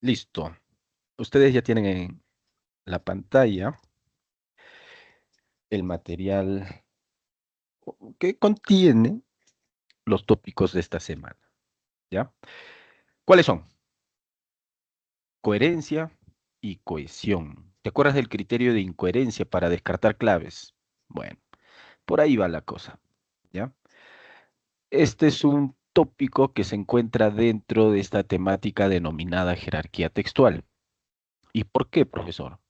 Listo. Ustedes ya tienen en la pantalla el material que contiene los tópicos de esta semana, ¿ya? ¿Cuáles son? Coherencia y cohesión. ¿Te acuerdas del criterio de incoherencia para descartar claves? Bueno, por ahí va la cosa, ¿ya? Este es un tópico que se encuentra dentro de esta temática denominada jerarquía textual. ¿Y por qué, profesor?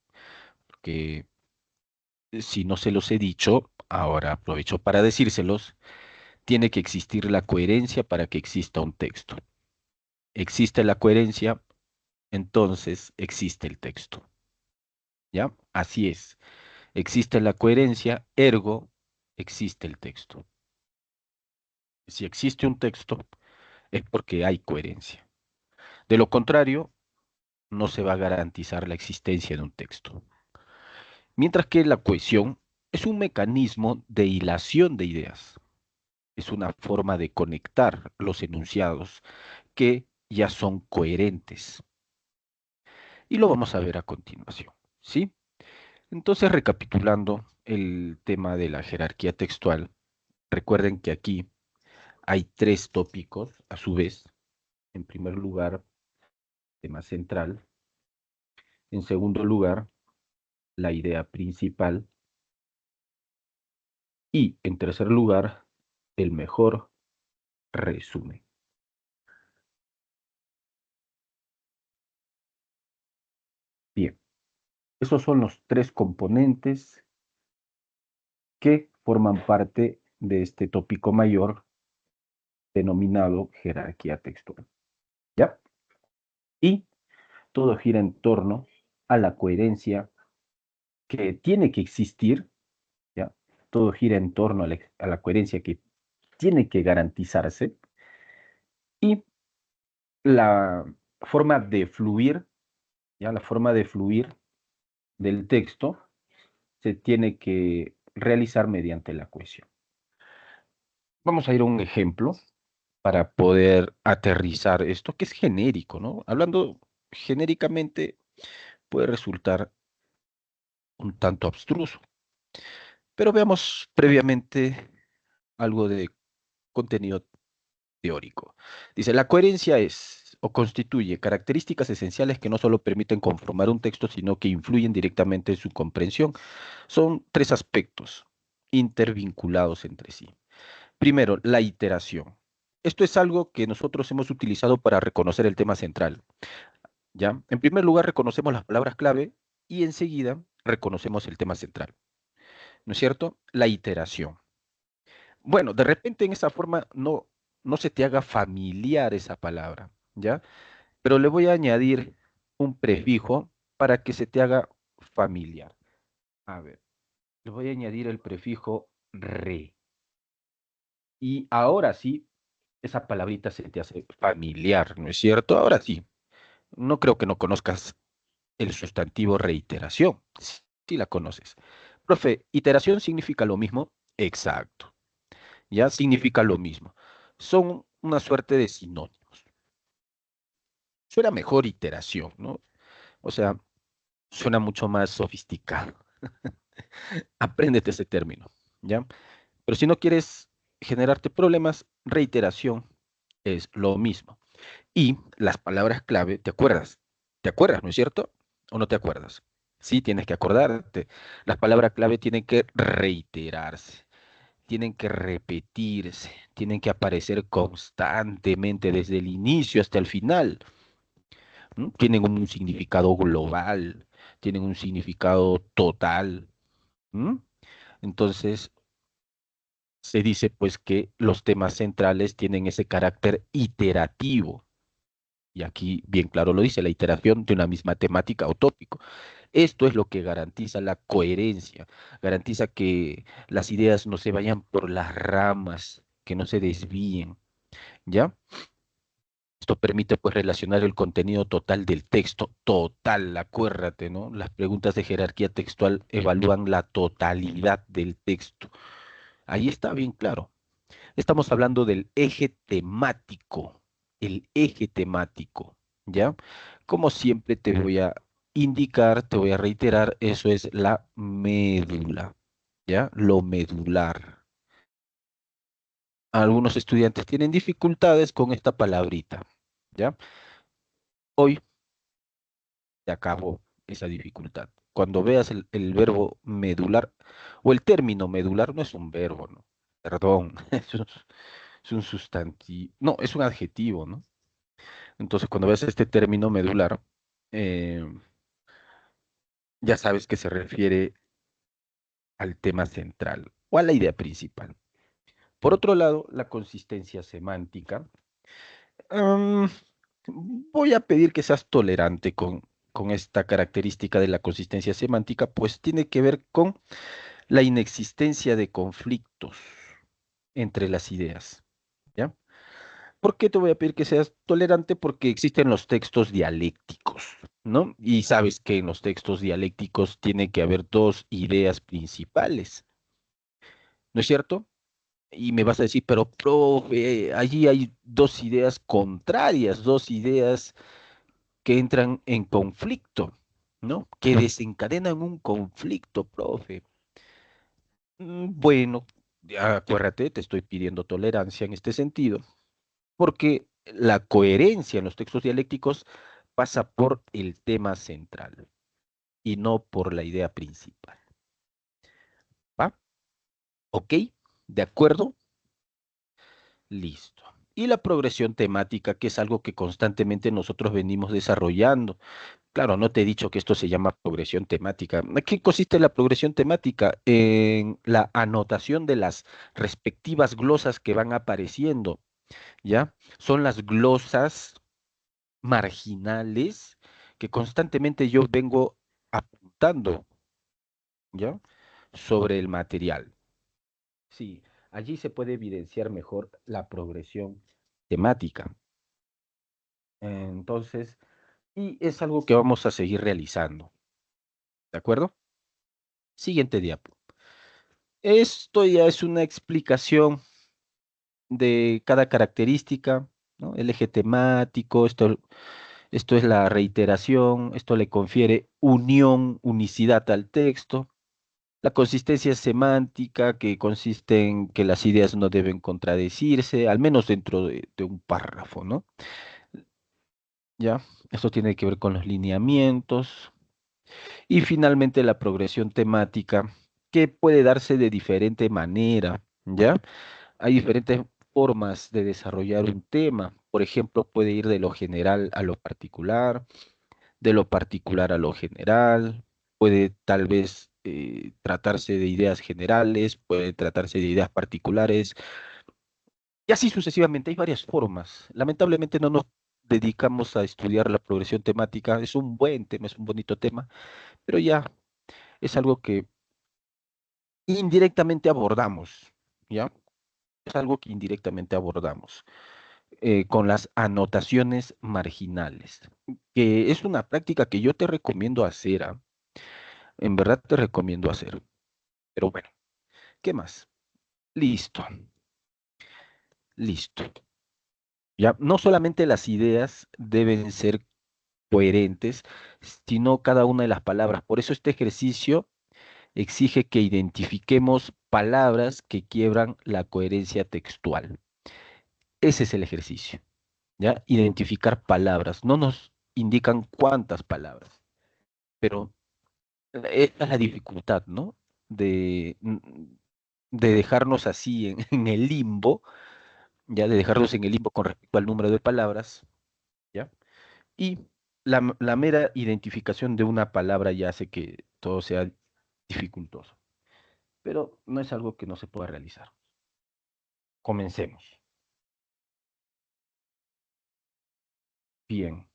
Porque si no se los he dicho, ahora aprovecho para decírselos, tiene que existir la coherencia para que exista un texto. Existe la coherencia, entonces existe el texto. ¿Ya? Así es. Existe la coherencia, ergo existe el texto. Si existe un texto, es porque hay coherencia. De lo contrario, no se va a garantizar la existencia de un texto. Mientras que la cohesión es un mecanismo de hilación de ideas. Es una forma de conectar los enunciados que ya son coherentes. Y lo vamos a ver a continuación, ¿sí? Entonces, recapitulando el tema de la jerarquía textual, recuerden que aquí hay tres tópicos, a su vez. En primer lugar, tema central. En segundo lugar, la idea principal. Y en tercer lugar, el mejor resumen. Bien, esos son los tres componentes que forman parte de este tópico mayor denominado jerarquía textual. ¿Ya? Y todo gira en torno a la coherencia que tiene que existir, ¿ya? Todo gira en torno a la coherencia que tiene que garantizarse y la forma de fluir, ¿ya? La forma de fluir del texto se tiene que realizar mediante la cohesión. Vamos a ir a un ejemplo para poder aterrizar esto, que es genérico, ¿no? Hablando genéricamente puede resultar un tanto abstruso, pero veamos previamente algo de contenido teórico. Dice, la coherencia es o constituye características esenciales que no solo permiten conformar un texto, sino que influyen directamente en su comprensión. Son tres aspectos intervinculados entre sí. Primero, la iteración. Esto es algo que nosotros hemos utilizado para reconocer el tema central, ¿ya? En primer lugar, reconocemos las palabras clave y enseguida reconocemos el tema central, ¿no es cierto? La iteración. Bueno, de repente en esa forma no se te haga familiar esa palabra, ¿ya? Pero le voy a añadir un prefijo para que se te haga familiar. A ver, le voy a añadir el prefijo re. Y ahora sí, esa palabrita se te hace familiar, ¿no es cierto? Ahora sí, no creo que no conozcas el sustantivo reiteración. Sí la conoces. Profe, ¿iteración significa lo mismo? Exacto. Ya significa lo mismo. Son una suerte de sinónimos. Suena mejor iteración, ¿no? O sea, suena mucho más sofisticado. Apréndete ese término, ¿ya? Pero si no quieres generarte problemas, reiteración es lo mismo. Y las palabras clave, ¿te acuerdas? ¿Te acuerdas, no es cierto? ¿O no te acuerdas? Sí, tienes que acordarte. Las palabras clave tienen que reiterarse, tienen que repetirse, tienen que aparecer constantemente desde el inicio hasta el final. ¿M? Tienen un significado global, tienen un significado total. ¿M? Entonces, se dice pues que los temas centrales tienen ese carácter iterativo. Y aquí bien claro lo dice, la iteración de una misma temática o tópico. Esto es lo que garantiza la coherencia, garantiza que las ideas no se vayan por las ramas, que no se desvíen, ¿ya? Esto permite pues relacionar el contenido total del texto, total, acuérdate, ¿no? Las preguntas de jerarquía textual evalúan la totalidad del texto. Ahí está bien claro. Estamos hablando del eje temático, el eje temático, ¿ya? como siempre te voy a indicar, te voy a reiterar, eso es la médula, ¿ya? Lo medular. Algunos estudiantes tienen dificultades con esta palabrita, ¿ya? Hoy se acabó esa dificultad. Cuando veas el verbo medular, o el término medular, no es un verbo, ¿no? Perdón, es un sustantivo, no, es un adjetivo, ¿no? Entonces, cuando veas este término medular, eh, ya sabes que se refiere al tema central o a la idea principal. Por otro lado, la consistencia semántica. mm, Voy a pedir que seas tolerante con esta característica de la consistencia semántica, pues tiene que ver con la inexistencia de conflictos entre las ideas. ¿Ya? ¿Por qué te voy a pedir que seas tolerante? Porque existen los textos dialécticos, ¿no? Y sabes que en los textos dialécticos tiene que haber dos ideas principales, ¿no es cierto? Y me vas a decir, pero profe, allí hay dos ideas contrarias, dos ideas que entran en conflicto, ¿no? Que desencadenan un conflicto, profe. Bueno, acuérdate, te estoy pidiendo tolerancia en este sentido, porque la coherencia en los textos dialécticos pasa por el tema central y no por la idea principal. ¿Va? ¿Ok? ¿De acuerdo? Listo. Y la progresión temática, que es algo que constantemente nosotros venimos desarrollando. Claro, no te he dicho que esto se llama progresión temática. ¿En qué consiste la progresión temática? En la anotación de las respectivas glosas que van apareciendo, ¿ya? Son las glosas marginales que constantemente yo vengo apuntando, ¿ya? Sobre el material. Sí, allí se puede evidenciar mejor la progresión temática. Entonces, y es algo que vamos a seguir realizando, ¿de acuerdo? Siguiente diapo. Esto ya es una explicación de cada característica, ¿no? El eje temático, esto es la reiteración, esto le confiere unión, unicidad al texto. La consistencia semántica, que consiste en que las ideas no deben contradecirse, al menos dentro de un párrafo, ¿no? ¿Ya? Esto tiene que ver con los lineamientos. Y finalmente la progresión temática, que puede darse de diferente manera, ¿ya? Hay diferentes formas de desarrollar un tema. Por ejemplo, puede ir de lo general a lo particular, de lo particular a lo general, puede tal vez tratarse de ideas generales, puede tratarse de ideas particulares, y así sucesivamente. Hay varias formas. Lamentablemente no nos dedicamos a estudiar la progresión temática. Es un buen tema, es un bonito tema, pero ya es algo que indirectamente abordamos, ¿ya? Es algo que indirectamente abordamos con las anotaciones marginales, que es una práctica que yo te recomiendo hacer, ¿ah? En verdad te recomiendo hacer. Pero bueno, ¿qué más? Listo, listo. Ya, no solamente las ideas deben ser coherentes, sino cada una de las palabras. Por eso este ejercicio exige que identifiquemos palabras que quiebran la coherencia textual. Ese es el ejercicio, ¿ya? Identificar palabras. No nos indican cuántas palabras, pero esta es la dificultad, ¿no? De dejarnos así en el limbo, ya de dejarnos en el limbo con respecto al número de palabras, ¿ya? Y la mera identificación de una palabra ya hace que todo sea dificultoso, pero no es algo que no se pueda realizar. Comencemos. Bien,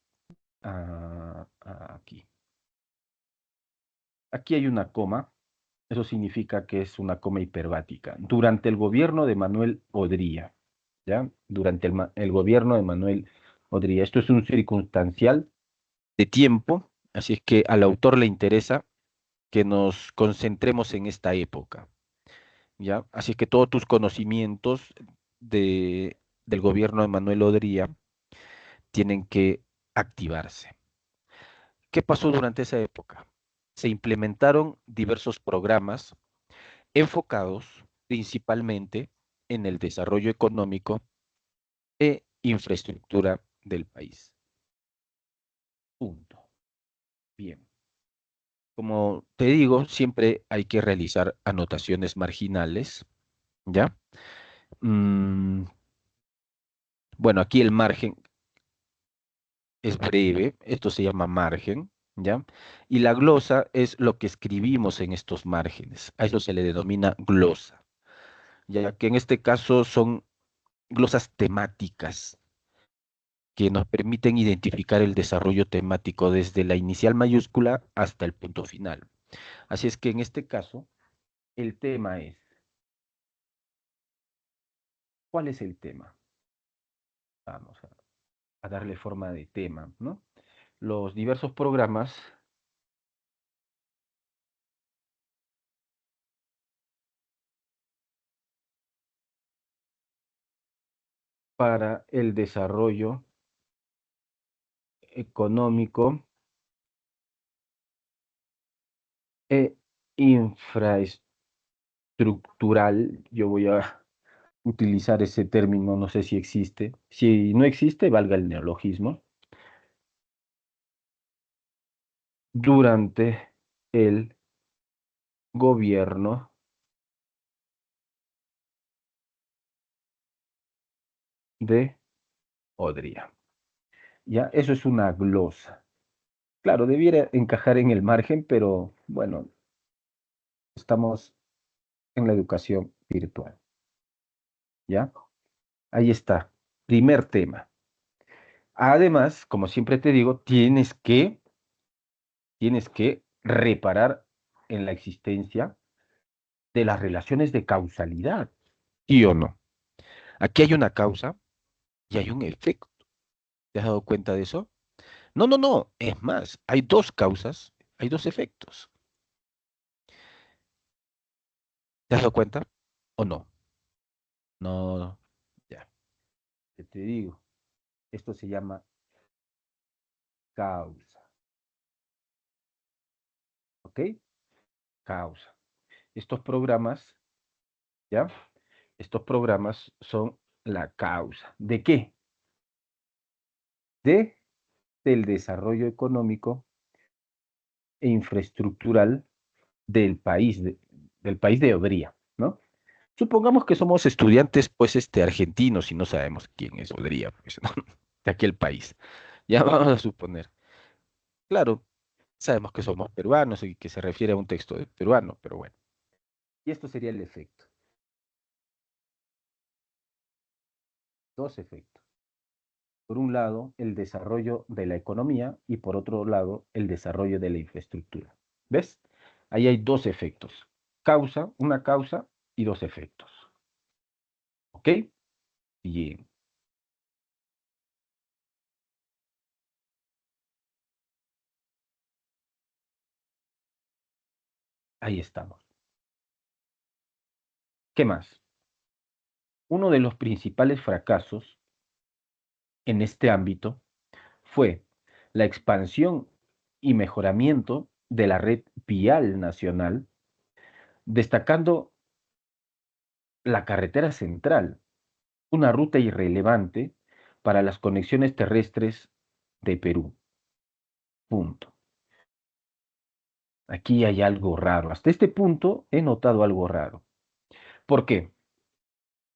aquí. Aquí hay una coma, eso significa que es una coma hiperbática. Durante el gobierno de Manuel Odría, ¿ya? Durante el gobierno de Manuel Odría. Esto es un circunstancial de tiempo, así es que al autor le interesa que nos concentremos en esta época, ¿ya? Así es que todos tus conocimientos del gobierno de Manuel Odría tienen que activarse. ¿Qué pasó durante esa época? Se implementaron diversos programas enfocados principalmente en el desarrollo económico e infraestructura del país. Punto. Bien. Como te digo, siempre hay que realizar anotaciones marginales, ¿ya? Mm, bueno, aquí el margen es breve, esto se llama margen, ¿ya? Y la glosa es lo que escribimos en estos márgenes, a eso se le denomina glosa, ya que en este caso son glosas temáticas que nos permiten identificar el desarrollo temático desde la inicial mayúscula hasta el punto final. Así es que en este caso, el tema es, ¿cuál es el tema? Vamos a darle forma de tema, ¿no? Los diversos programas para el desarrollo económico e infraestructural, yo voy a utilizar ese término, no sé si existe. Si no existe, valga el neologismo, durante el gobierno de Odría. Ya, eso es una glosa. Claro, debiera encajar en el margen, pero bueno, estamos en la educación virtual. ¿Ya? Ahí está. Primer tema. Además, como siempre te digo, tienes que reparar en la existencia de las relaciones de causalidad. ¿Sí o no? Aquí hay una causa y hay un efecto. ¿Te has dado cuenta de eso? No, no, no. Es más, hay dos causas, hay dos efectos. ¿Te has dado cuenta? ¿O no? No, no. Ya, te digo. Esto se llama causa. ¿Ok? Causa. Estos programas, ¿ya? Estos programas son la causa. ¿De qué? De del desarrollo económico e infraestructural del país, del país de Odría, ¿no? Supongamos que somos estudiantes, pues, argentinos y no sabemos quién es Odría, pues, ¿no? De aquel país. Ya vamos a suponer. Claro, sabemos que somos peruanos y que se refiere a un texto de peruano, pero bueno. Y esto sería el efecto. Dos efectos. Por un lado, el desarrollo de la economía y por otro lado, el desarrollo de la infraestructura. ¿Ves? Ahí hay dos efectos. Una causa y dos efectos. ¿Ok? Bien, ahí estamos. ¿Qué más? Uno de los principales fracasos en este ámbito fue la expansión y mejoramiento de la red vial nacional, destacando la carretera central, una ruta irrelevante para las conexiones terrestres de Perú. Punto. Aquí hay algo raro. Hasta este punto he notado algo raro. ¿Por qué?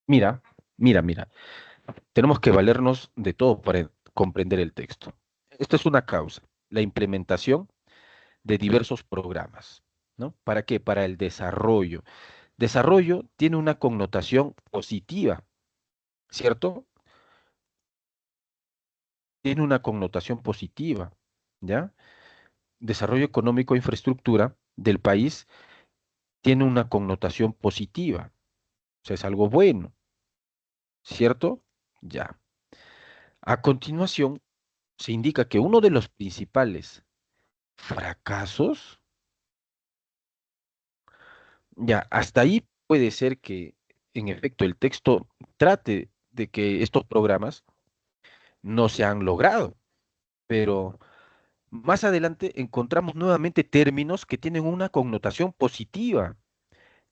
Mira, mira. Tenemos que valernos de todo para comprender el texto. Esta es una causa, la implementación de diversos programas, ¿no? ¿Para qué? Para el desarrollo. Desarrollo tiene una connotación positiva, ¿cierto? Tiene una connotación positiva, ¿ya? Desarrollo económico e infraestructura del país tiene una connotación positiva, o sea, es algo bueno, ¿cierto? Ya. A continuación, se indica que uno de los principales fracasos, ya, hasta ahí puede ser que, en efecto, el texto trate de que estos programas no se han logrado, pero Más adelante encontramos nuevamente términos que tienen una connotación positiva,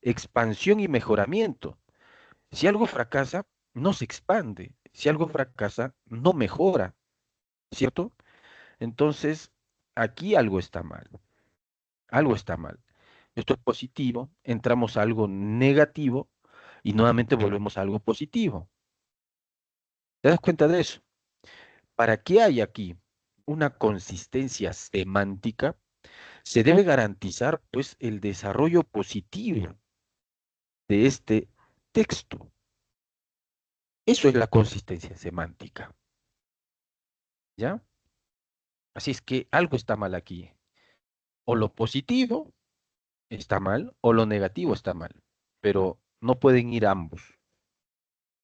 expansión y mejoramiento. Si algo fracasa, no se expande. Si algo fracasa, no mejora, ¿cierto? Entonces, aquí algo está mal. Algo está mal. Esto es positivo, entramos a algo negativo y nuevamente volvemos a algo positivo. ¿Te das cuenta de eso? Para que haya aquí una consistencia semántica, se debe garantizar pues el desarrollo positivo de este texto. Eso es la consistencia semántica, ¿ya? Así es que algo está mal aquí. O lo positivo está mal o lo negativo está mal, pero no pueden ir ambos,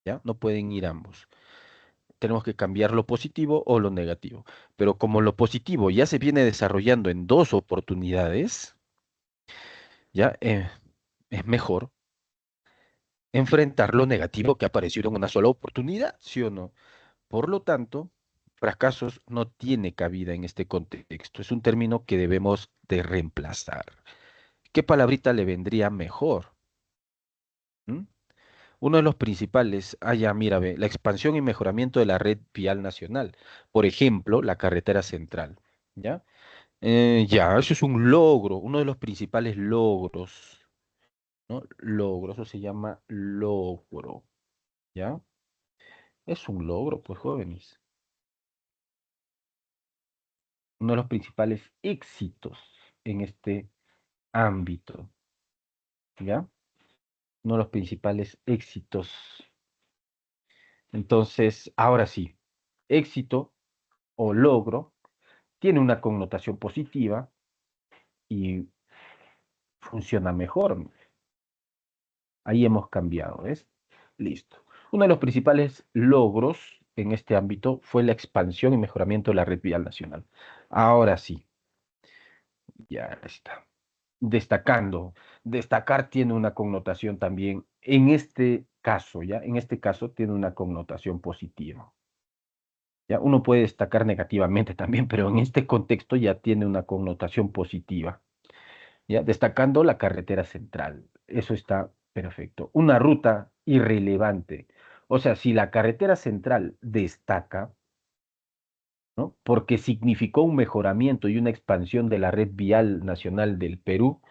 ¿ya? No pueden ir ambos. Tenemos que cambiar lo positivo o lo negativo. Pero como lo positivo ya se viene desarrollando en dos oportunidades, ya es mejor enfrentar lo negativo que apareció en una sola oportunidad, ¿sí o no? Por lo tanto, fracasos no tiene cabida en este contexto. Es un término que debemos de reemplazar. ¿Qué palabrita le vendría mejor? ¿Mm? Uno de los principales, ya mira, ve, la expansión y mejoramiento de la red vial nacional. Por ejemplo, la carretera central. ¿Ya? Ya, eso es un logro, uno de los principales logros, ¿no? Logro, eso se llama logro, ¿ya? Es un logro, pues, jóvenes. Uno de los principales éxitos en este ámbito, ¿ya? Uno de los principales éxitos. Entonces, ahora sí, éxito o logro tiene una connotación positiva y funciona mejor. Ahí hemos cambiado, ¿ves? Listo. Uno de los principales logros en este ámbito fue la expansión y mejoramiento de la red vial nacional. Ahora sí, ya está. Destacando. Destacar tiene una connotación también, en este caso, ¿ya? En este caso tiene una connotación positiva. ¿Ya? Uno puede destacar negativamente también, pero en este contexto ya tiene una connotación positiva. ¿Ya? Destacando la carretera central. Eso está perfecto. Una ruta irrelevante. O sea, si la carretera central destaca, ¿no? Porque significó un mejoramiento y una expansión de la red vial nacional del Perú,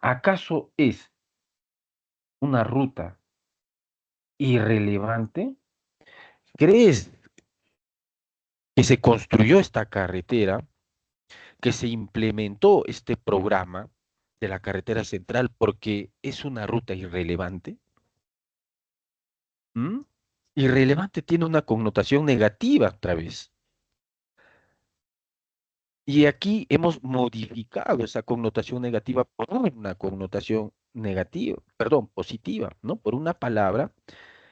¿acaso es una ruta irrelevante? ¿Crees que se construyó esta carretera, que se implementó este programa de la carretera central porque es una ruta irrelevante? ¿Mm? Irrelevante tiene una connotación negativa otra vez. Y aquí hemos modificado esa connotación negativa por una connotación negativa, perdón, positiva, ¿no? Por una palabra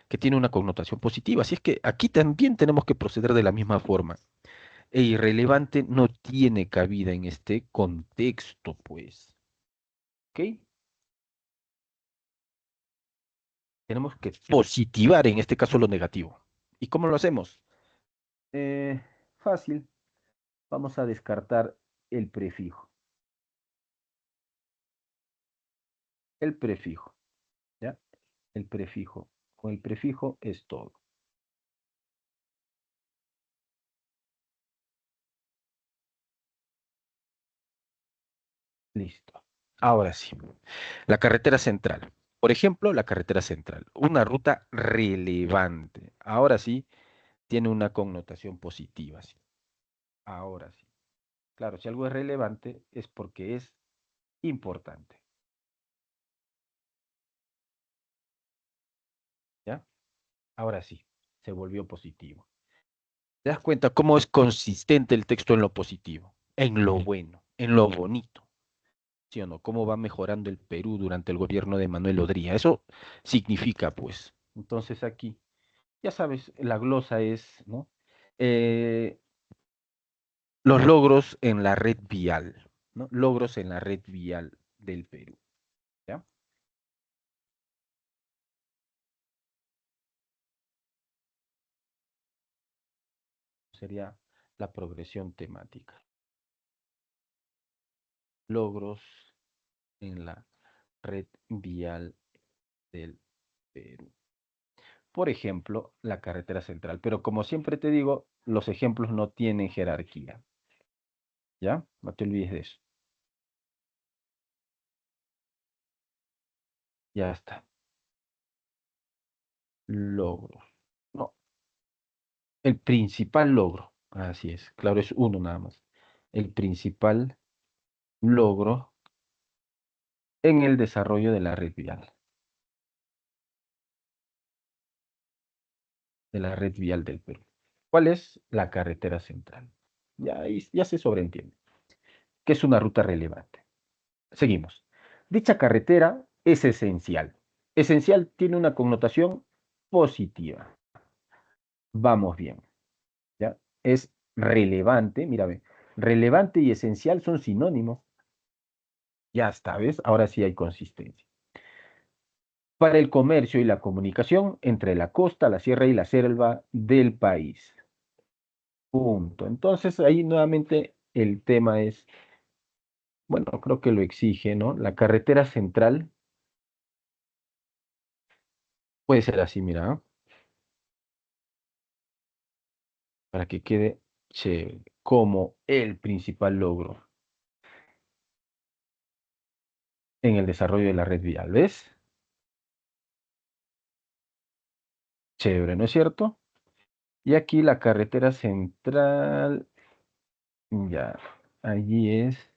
que tiene una connotación positiva. Así es que aquí también tenemos que proceder de la misma forma. E irrelevante no tiene cabida en este contexto, pues. ¿Ok? Tenemos que positivar en este caso lo negativo. ¿Y cómo lo hacemos? Fácil. Vamos a descartar el prefijo. El prefijo, ¿ya? El prefijo. Con el prefijo es todo. Listo. Ahora sí. La carretera central. Por ejemplo, la carretera central. Una ruta relevante. Ahora sí, tiene una connotación positiva. Sí. Ahora sí. Claro, si algo es relevante es porque es importante. ¿Ya? Ahora sí, se volvió positivo. ¿Te das cuenta cómo es consistente el texto en lo positivo, en lo bueno, en lo bonito? ¿Sí o no? ¿Cómo va mejorando el Perú durante el gobierno de Manuel Odría? Eso significa, pues. Entonces aquí, ya sabes, la glosa es, ¿no? Eh, los logros en la red vial, ¿no? Logros en la red vial del Perú, ¿ya? Sería la progresión temática. logros en la red vial del Perú. Por ejemplo, la carretera central. Pero como siempre te digo, los ejemplos no tienen jerarquía. ¿Ya? No te olvides de eso. Ya está. Logros. No, el principal logro. Así es. Claro, es uno nada más. El principal logro en el desarrollo de la red vial. De la red vial del Perú. ¿Cuál es la carretera central? Ya, ya se sobreentiende que es una ruta relevante. Seguimos. Dicha carretera es esencial. Esencial tiene una connotación positiva. Vamos bien, ¿ya? Es relevante, mírame, relevante y esencial son sinónimos. Ya está, ¿ves? Ahora sí hay consistencia. Para el comercio y la comunicación entre la costa, la sierra y la selva del país. Punto. Entonces ahí nuevamente el tema es, bueno, creo que lo exige, ¿no? La carretera central puede ser así, mira, ¿ah? Para que quede chévere, como el principal logro en el desarrollo de la red vial, ¿ves? Chévere, ¿no es cierto? Y aquí la carretera central, ya, allí es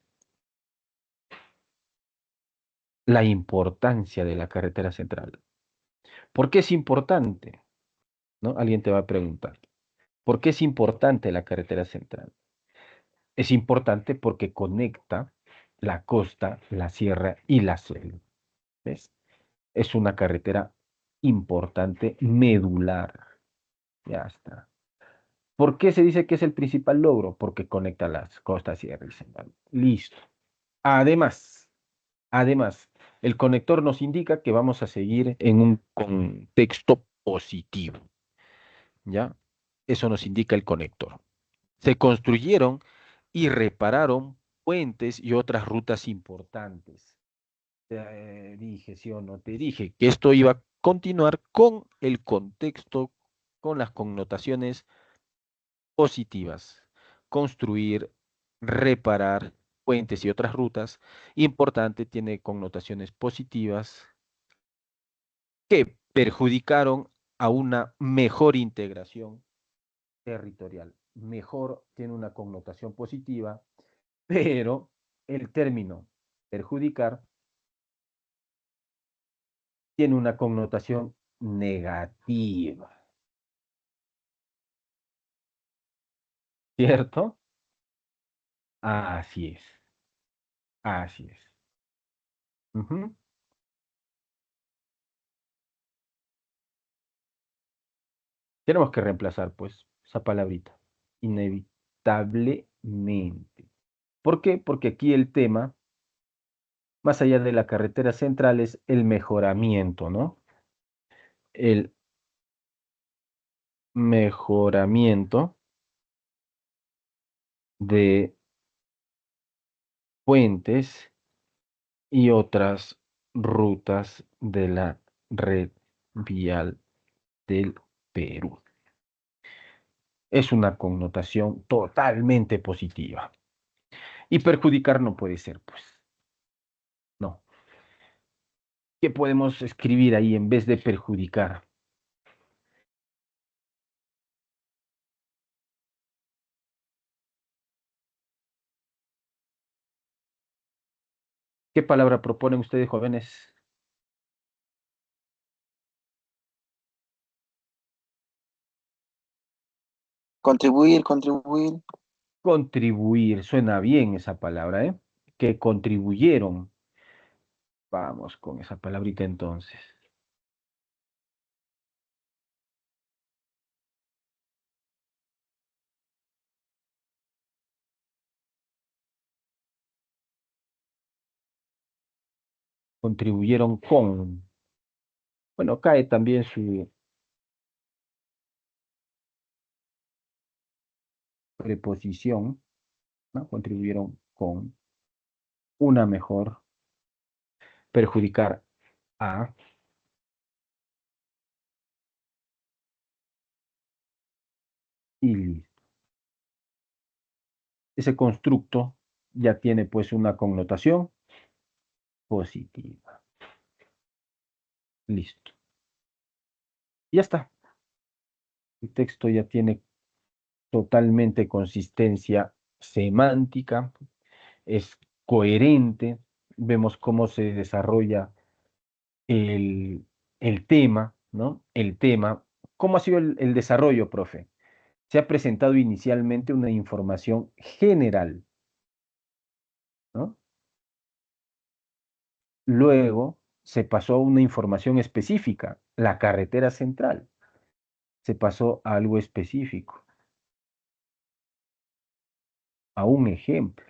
la importancia de la carretera central. ¿Por qué es importante? ¿No? Alguien te va a preguntar. ¿Por qué es importante la carretera central? Es importante porque conecta la costa, la sierra y la selva. ¿Ves? Es una carretera importante, medular. Ya está. ¿Por qué se dice que es el principal logro? Porque conecta las costas, sierra y selva. Listo. Además, además, el conector nos indica que vamos a seguir en un contexto positivo. ¿Ya? Eso nos indica el conector. Se construyeron y repararon puentes y otras rutas importantes. Te dije, sí o no, te dije que esto iba a continuar con el contexto, con las connotaciones positivas. Construir, reparar puentes y otras rutas. Importante, tiene connotaciones positivas que perjudicaron a una mejor integración territorial. Mejor tiene una connotación positiva, pero el término perjudicar tiene una connotación negativa, ¿cierto? Así es, así es. Ujú. Tenemos que reemplazar, pues, esa palabrita, inevitablemente. ¿Por qué? Porque aquí el tema, más allá de la carretera central, es el mejoramiento, ¿no? El mejoramiento de puentes y otras rutas de la red vial del Perú. Es una connotación totalmente positiva. Y perjudicar no puede ser, pues, no. ¿Qué podemos escribir ahí en vez de perjudicar? ¿Qué palabra proponen ustedes, jóvenes? Contribuir, contribuir. Contribuir, suena bien esa palabra, ¿eh? Que contribuyeron. Vamos con esa palabrita entonces. Contribuyeron con. Bueno, cae también su preposición, ¿no? Contribuyeron con. una mejor, perjudicar a, y listo. Ese constructo ya tiene pues una connotación positiva. Listo. Ya está. El texto ya tiene totalmente consistencia semántica, es coherente, vemos cómo se desarrolla el, el tema, ¿no? El tema. ¿Cómo ha sido el desarrollo, profe? Se ha presentado inicialmente una información general, ¿no? Luego se pasó a una información específica, la carretera central. Se pasó a algo específico, a un ejemplo,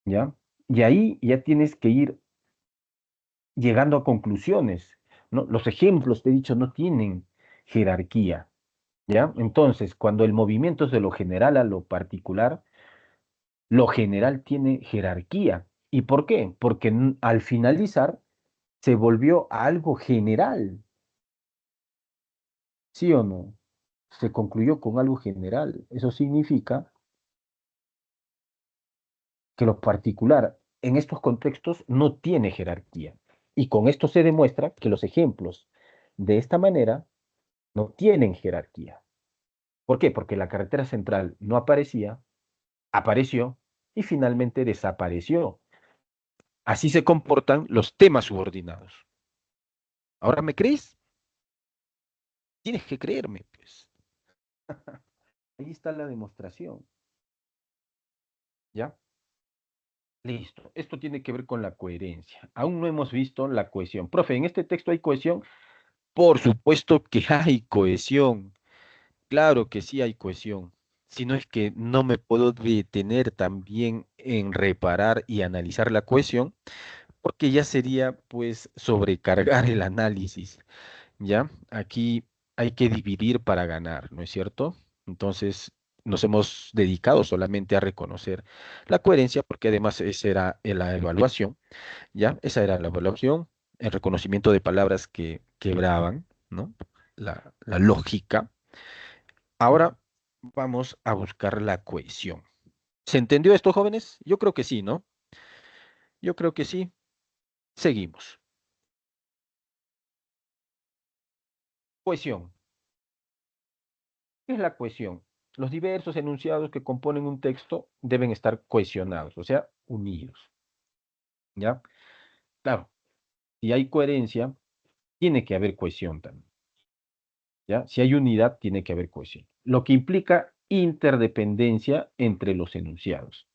¿ya? Y ahí ya tienes que ir llegando a conclusiones, ¿no? Los ejemplos, te he dicho, no tienen jerarquía, ¿ya? Entonces, cuando el movimiento es de lo general a lo general tiene jerarquía. ¿Y por qué? Porque al finalizar se volvió a algo general, ¿sí o no? Se concluyó con algo general. Eso significa que lo particular en estos contextos no tiene jerarquía. Y con esto se demuestra que los ejemplos de esta manera no tienen jerarquía. ¿Por qué? Porque la carretera central no aparecía, apareció y finalmente desapareció. Así se comportan los temas subordinados. ¿Ahora me crees? Tienes que creerme, pues. Ahí está la demostración. ¿Ya? Listo. Esto tiene que ver con la coherencia. Aún no hemos visto la cohesión. Profe, ¿en este texto hay cohesión? Por supuesto que hay cohesión. Claro que sí hay cohesión. Si no es que no me puedo detener también en reparar y analizar la cohesión, porque ya sería pues sobrecargar el análisis, ¿ya? Aquí hay que dividir para ganar, ¿no es cierto? Entonces nos hemos dedicado solamente a reconocer la coherencia, porque además esa era la evaluación, ¿ya? Esa era la evaluación, el reconocimiento de palabras que quebraban, ¿no? La lógica. Ahora vamos a buscar la cohesión. ¿Se entendió esto, jóvenes? Yo creo que sí, ¿no? Yo creo que sí. Seguimos. Cohesión. ¿Qué es la cohesión? Los diversos enunciados que componen un texto deben estar cohesionados, o sea, unidos. ¿Ya? Claro, si hay coherencia, tiene que haber cohesión también. ¿Ya? Si hay unidad, tiene que haber cohesión. Lo que implica interdependencia entre los enunciados.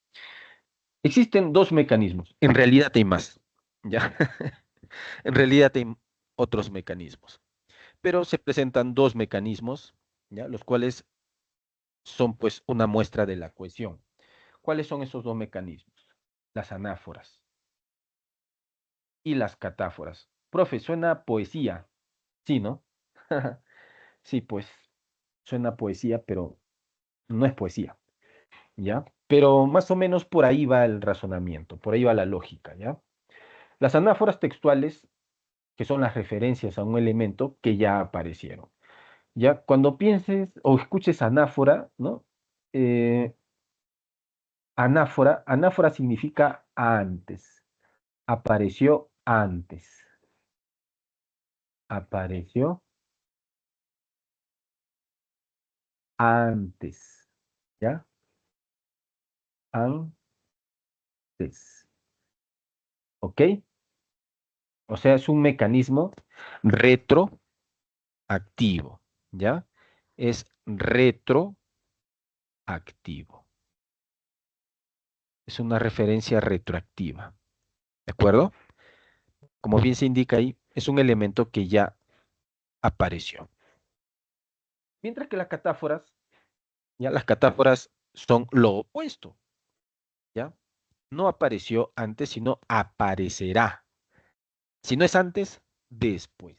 Existen dos mecanismos. En realidad hay más. ¿Ya? En realidad hay otros mecanismos. Pero se presentan dos mecanismos, ¿ya? Los cuales son pues una muestra de la cohesión. ¿Cuáles son esos dos mecanismos? Las anáforas y las catáforas. Profe, suena a poesía. Sí, ¿no? Sí, pues suena a poesía, pero no es poesía, ¿ya? Pero más o menos por ahí va el razonamiento, por ahí va la lógica, ¿ya? Las anáforas textuales, que son las referencias a un elemento que ya aparecieron. Ya, cuando pienses o escuches anáfora, ¿no? Eh, anáfora significa antes, apareció antes, apareció antes, ¿ya? Antes, ¿ok? O sea, es un mecanismo retroactivo, ¿ya? Es retroactivo, es una referencia retroactiva, ¿de acuerdo? Como bien se indica ahí, es un elemento que ya apareció. Mientras que las catáforas, ya las catáforas son lo opuesto, ¿ya? No apareció antes, sino aparecerá. Si no es antes, después.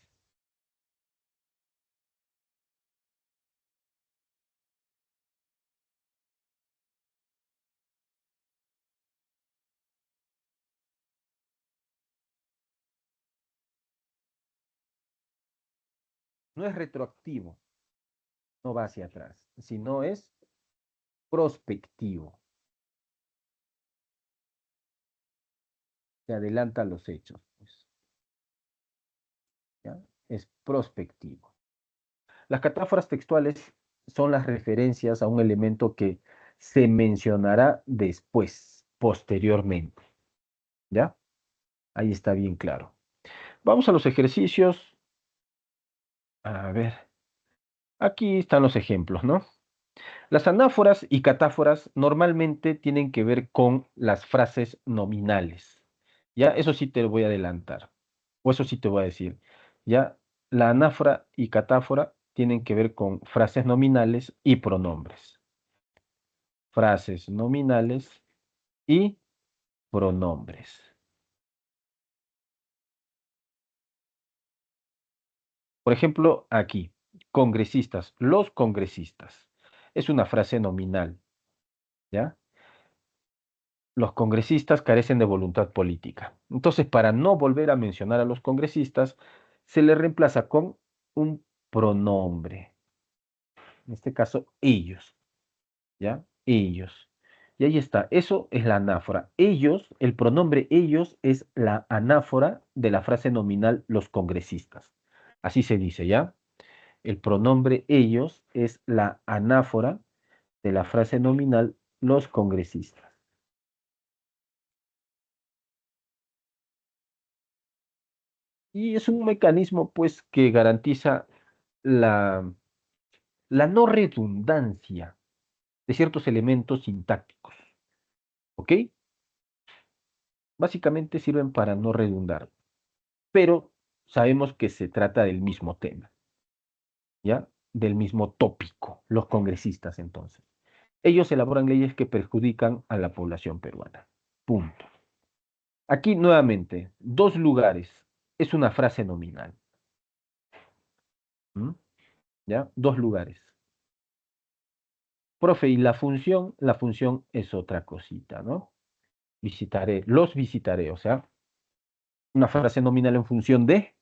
No es retroactivo, no va hacia atrás, sino es prospectivo. Se adelanta a los hechos, pues. ¿Ya? Es prospectivo. Las catáforas textuales son las referencias a un elemento que se mencionará después, posteriormente. ¿Ya? Ahí está bien claro. Vamos a los ejercicios. A ver, aquí están los ejemplos, ¿no? Las anáforas y catáforas normalmente tienen que ver con las frases nominales. Ya, eso sí te lo voy a adelantar. O eso sí te voy a decir. Ya, la anáfora y catáfora tienen que ver con frases nominales y pronombres. Frases nominales y pronombres. Por ejemplo, aquí, congresistas, los congresistas. Es una frase nominal, ¿ya? Los congresistas carecen de voluntad política. Entonces, para no volver a mencionar a los congresistas, se le reemplaza con un pronombre. En este caso, ellos, ¿ya? Ellos. Y ahí está, eso es la anáfora. Ellos, el pronombre ellos es la anáfora de la frase nominal los congresistas. Así se dice, ¿ya? El pronombre ellos es la anáfora de la frase nominal los congresistas. Y es un mecanismo, pues, que garantiza la, la no redundancia de ciertos elementos sintácticos, ¿ok? Básicamente sirven para no redundar, pero sabemos que se trata del mismo tema, ¿ya? Del mismo tópico, los congresistas entonces. Ellos elaboran leyes que perjudican a la población peruana. Punto. Aquí nuevamente, dos lugares. Es una frase nominal. ¿Mm? ¿Ya? Dos lugares. Profe, y la función es otra cosita, ¿no? Visitaré, los visitaré, o sea, una frase nominal en función de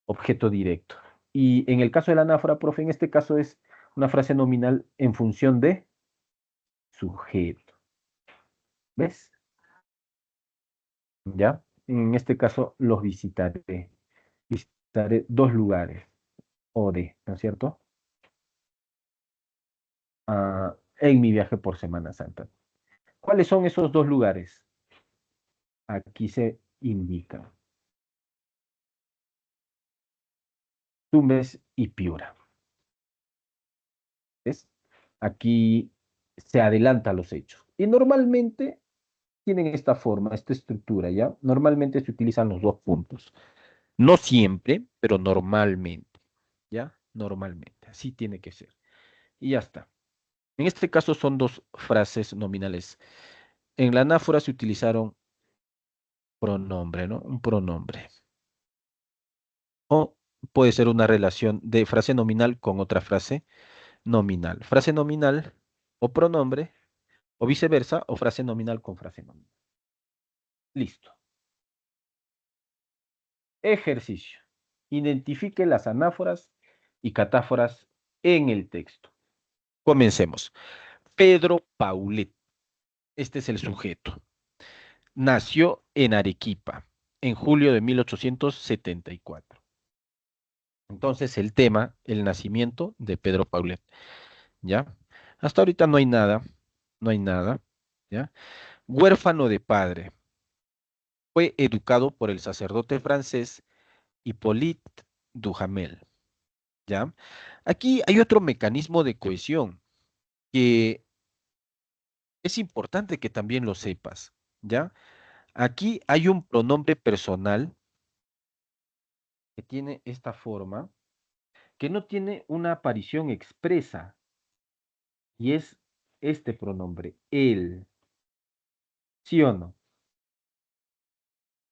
objeto directo. Y en el caso de la anáfora, profe, en este caso es una frase nominal en función de sujeto. ¿Ves? ¿Ya? En este caso, los visitaré. Visitaré dos lugares, o de, ¿no es cierto? En mi viaje por Semana Santa. ¿Cuáles son esos dos lugares? Aquí se indica. Tumbes y Piura. ¿Ves? Aquí se adelanta los hechos. Y normalmente tienen esta forma, esta estructura, ¿ya? Normalmente se utilizan los dos puntos. No siempre, pero normalmente, ¿ya? Normalmente, así tiene que ser. Y ya está. En este caso son dos frases nominales. En la anáfora se utilizaron pronombre, ¿no? Un pronombre. O puede ser una relación de frase nominal con otra frase nominal. Frase nominal o pronombre, o viceversa, o frase nominal con frase nominal. Listo. Ejercicio. Identifique las anáforas y catáforas en el texto. Comencemos. Pedro Paulet. Este es el sujeto. Nació en Arequipa en julio de 1874. Entonces, el tema, el nacimiento de Pedro Paulet. ¿Ya? Hasta ahorita no hay nada. No hay nada. ¿Ya? Huérfano de padre. Fue educado por el sacerdote francés Hippolyte Duhamel. ¿Ya? Aquí hay otro mecanismo de cohesión que es importante que también lo sepas, ¿ya? Aquí hay un pronombre personal que tiene esta forma, que no tiene una aparición expresa, y es este pronombre, él. ¿Sí o no?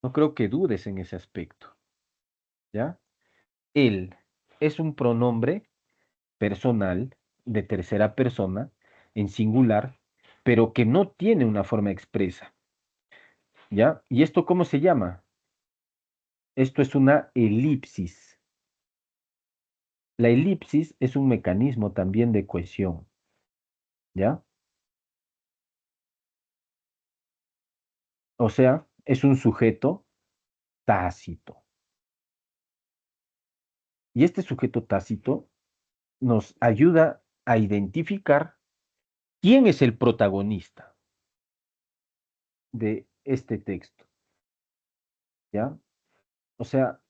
No creo que dudes en ese aspecto, ¿ya? Él es un pronombre personal de tercera persona en singular, pero que no tiene una forma expresa, ¿ya? ¿Y esto cómo se llama? Esto es una elipsis. La elipsis es un mecanismo también de cohesión, ¿ya? O sea, es un sujeto tácito. Y este sujeto tácito nos ayuda a identificar quién es el protagonista de este texto, ¿ya? O sea,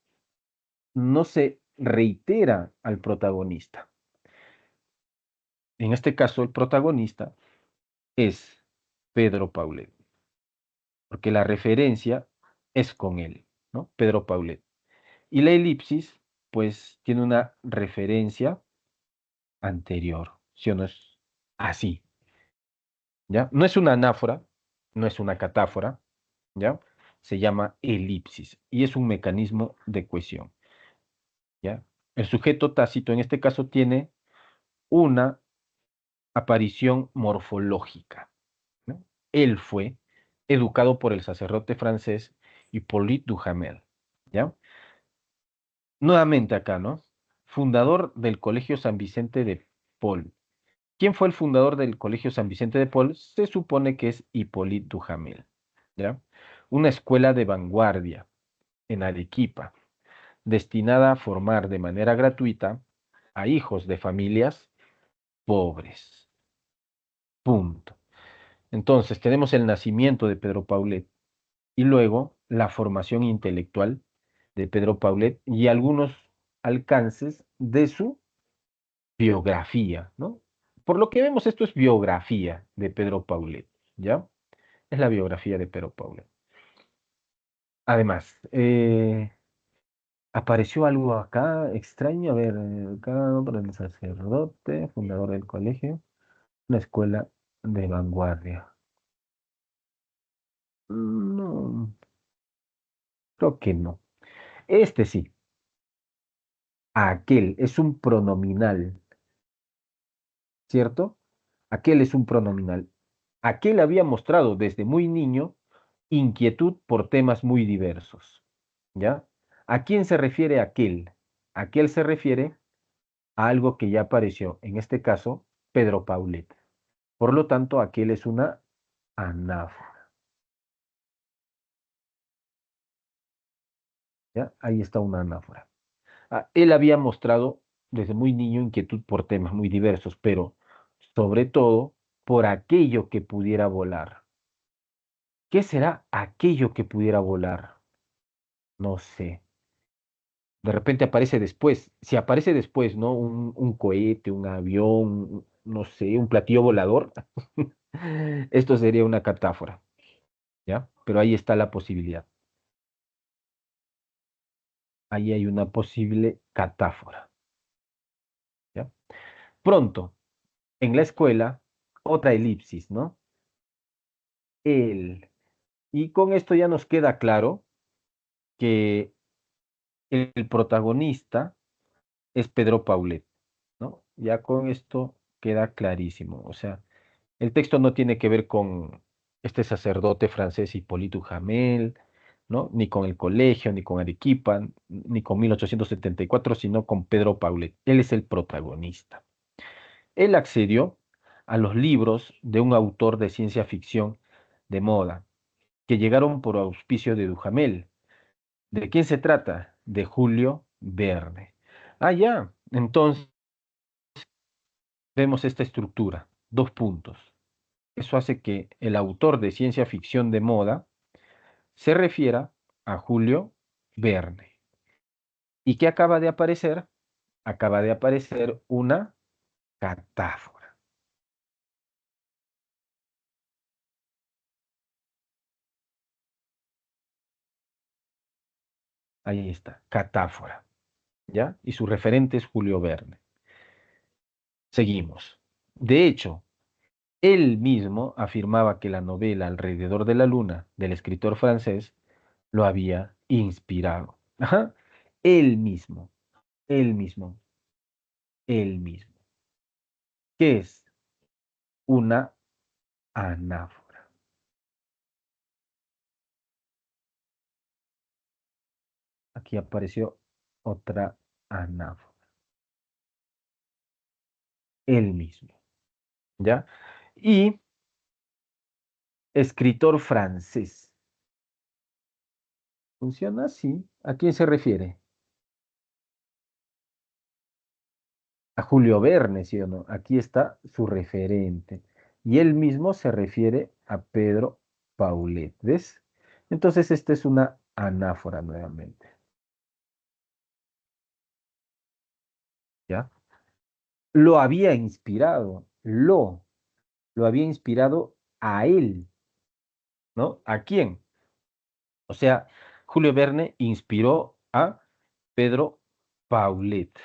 no se reitera al protagonista. En este caso, el protagonista es Pedro Paulet, porque la referencia es con él, ¿no? Pedro Paulet. Y la elipsis, pues, tiene una referencia anterior, ¿sí o no es así? ¿Ya? No es una anáfora, no es una catáfora, ¿ya? Se llama elipsis y es un mecanismo de cohesión, ¿ya? El sujeto tácito en este caso tiene una aparición morfológica, ¿no? Él fue educado por el sacerdote francés Hippolyte Duhamel, ¿ya? Nuevamente acá, ¿no? Fundador del Colegio San Vicente de Paul. ¿Quién fue el fundador del Colegio San Vicente de Paul? Se supone que es Hippolyte Duhamel, ¿ya? Una escuela de vanguardia en Arequipa, destinada a formar de manera gratuita a hijos de familias pobres. Punto. Entonces, tenemos el nacimiento de Pedro Paulet y luego la formación intelectual de Pedro Paulet y algunos alcances de su biografía, ¿no? Por lo que vemos, esto es biografía de Pedro Paulet, ¿ya? Es la biografía de Pedro Paulet. Además, apareció algo acá extraño, a ver, acá nombre del sacerdote, fundador del colegio, una escuela de vanguardia. No, creo que no. Este sí, aquel es un pronominal, ¿cierto? Aquel es un pronominal. Aquel había mostrado desde muy niño inquietud por temas muy diversos, ¿ya? ¿A quién se refiere aquel? Aquel se refiere a algo que ya apareció, en este caso, Pedro Paulet. Por lo tanto, aquel es una anáfora, ¿ya? Ahí está una anáfora. Él había mostrado desde muy niño inquietud por temas muy diversos, pero sobre todo por aquello que pudiera volar. ¿Qué será aquello que pudiera volar? No sé. De repente aparece después. Si aparece después, ¿no? Un cohete, un avión, no sé, un platillo volador. Esto sería una catáfora, ¿ya? Pero ahí está la posibilidad. Ahí hay una posible catáfora, ¿ya? Pronto, en la escuela, otra elipsis, ¿no? Él. Y con esto ya nos queda claro que el protagonista es Pedro Paulet, ¿no? Ya con esto queda clarísimo. O sea, el texto no tiene que ver con este sacerdote francés Hipólito Jamel, ¿no? Ni con el colegio, ni con Arequipa, ni con 1874, sino con Pedro Paulet. Él es el protagonista. Él accedió a los libros de un autor de ciencia ficción de moda, que llegaron por auspicio de Duhamel. ¿De quién se trata? De Julio Verne. Ah, ya. Entonces vemos esta estructura. Dos puntos. Eso hace que el autor de ciencia ficción de moda se refiera a Julio Verne. ¿Y qué acaba de aparecer? Acaba de aparecer una catáfora. Ahí está, catáfora. ¿Ya? Y su referente es Julio Verne. Seguimos. De hecho, él mismo afirmaba que la novela Alrededor de la Luna del escritor francés lo había inspirado. Ajá. Él mismo, él mismo, él mismo. ¿Qué es? Una anáfora. Aquí apareció otra anáfora. él mismo, ¿ya? Y escritor francés. ¿Funciona así? ¿A quién se refiere? A Julio Verne, ¿sí o no? Aquí está su referente. Y él mismo se refiere a Pedro Paulet, ¿ves? Entonces, esta es una anáfora nuevamente, ¿ya? Lo había inspirado, lo había inspirado a él, ¿no? ¿A quién? O sea, Julio Verne inspiró a Pedro Paulet,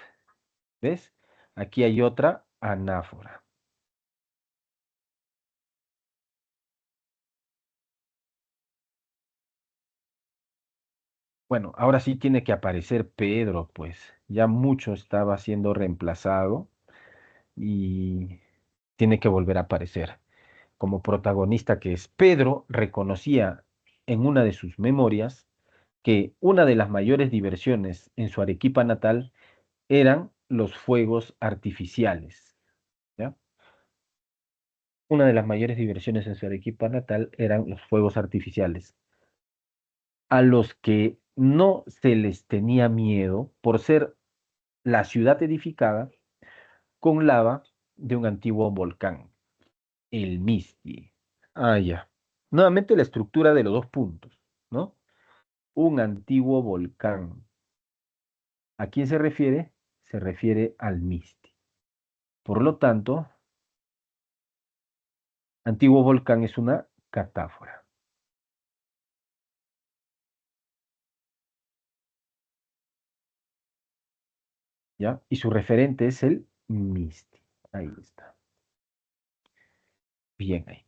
¿ves? Aquí hay otra anáfora. Bueno, ahora sí tiene que aparecer Pedro, pues ya mucho estaba siendo reemplazado y tiene que volver a aparecer como protagonista que es. Pedro reconocía en una de sus memorias que una de las mayores diversiones en su Arequipa natal eran los fuegos artificiales, ¿ya? Una de las mayores diversiones en su Arequipa natal eran los fuegos artificiales, a los que no se les tenía miedo por ser la ciudad edificada con lava de un antiguo volcán, el Misti. Ah, ya. Nuevamente la estructura de los dos puntos, ¿no? Un antiguo volcán. ¿A quién se refiere? Se refiere al Misti. Por lo tanto, antiguo volcán es una catáfora, ¿ya? Y su referente es el Misti. Ahí está. Bien ahí.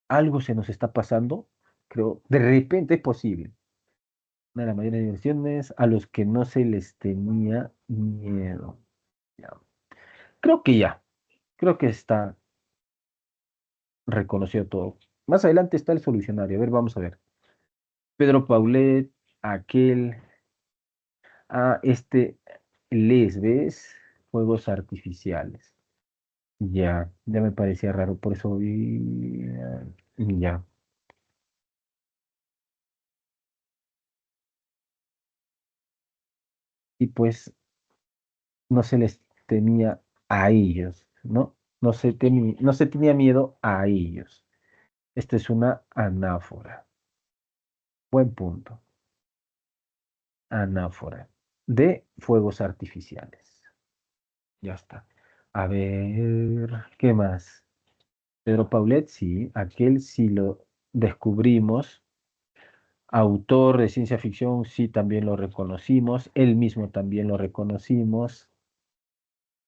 Algo se nos está pasando, creo, de repente es posible. Una de las mayores diversiones a los que no se les tenía miedo. Ya. Creo que ya, creo que está reconocido todo. Más adelante está el solucionario. A ver, vamos a ver. Pedro Paulet, aquel, este, les, ¿ves? Juegos artificiales. Ya me parecía raro, por eso ya. Y pues no se les temía a ellos, ¿no? No se tenía miedo a ellos. Esta es una anáfora. Buen punto. Anáfora de fuegos artificiales. Ya está. A ver, ¿qué más? Pedro Paulet, sí, aquel sí lo descubrimos. Autor de ciencia ficción, sí, también lo reconocimos. Él mismo también lo reconocimos.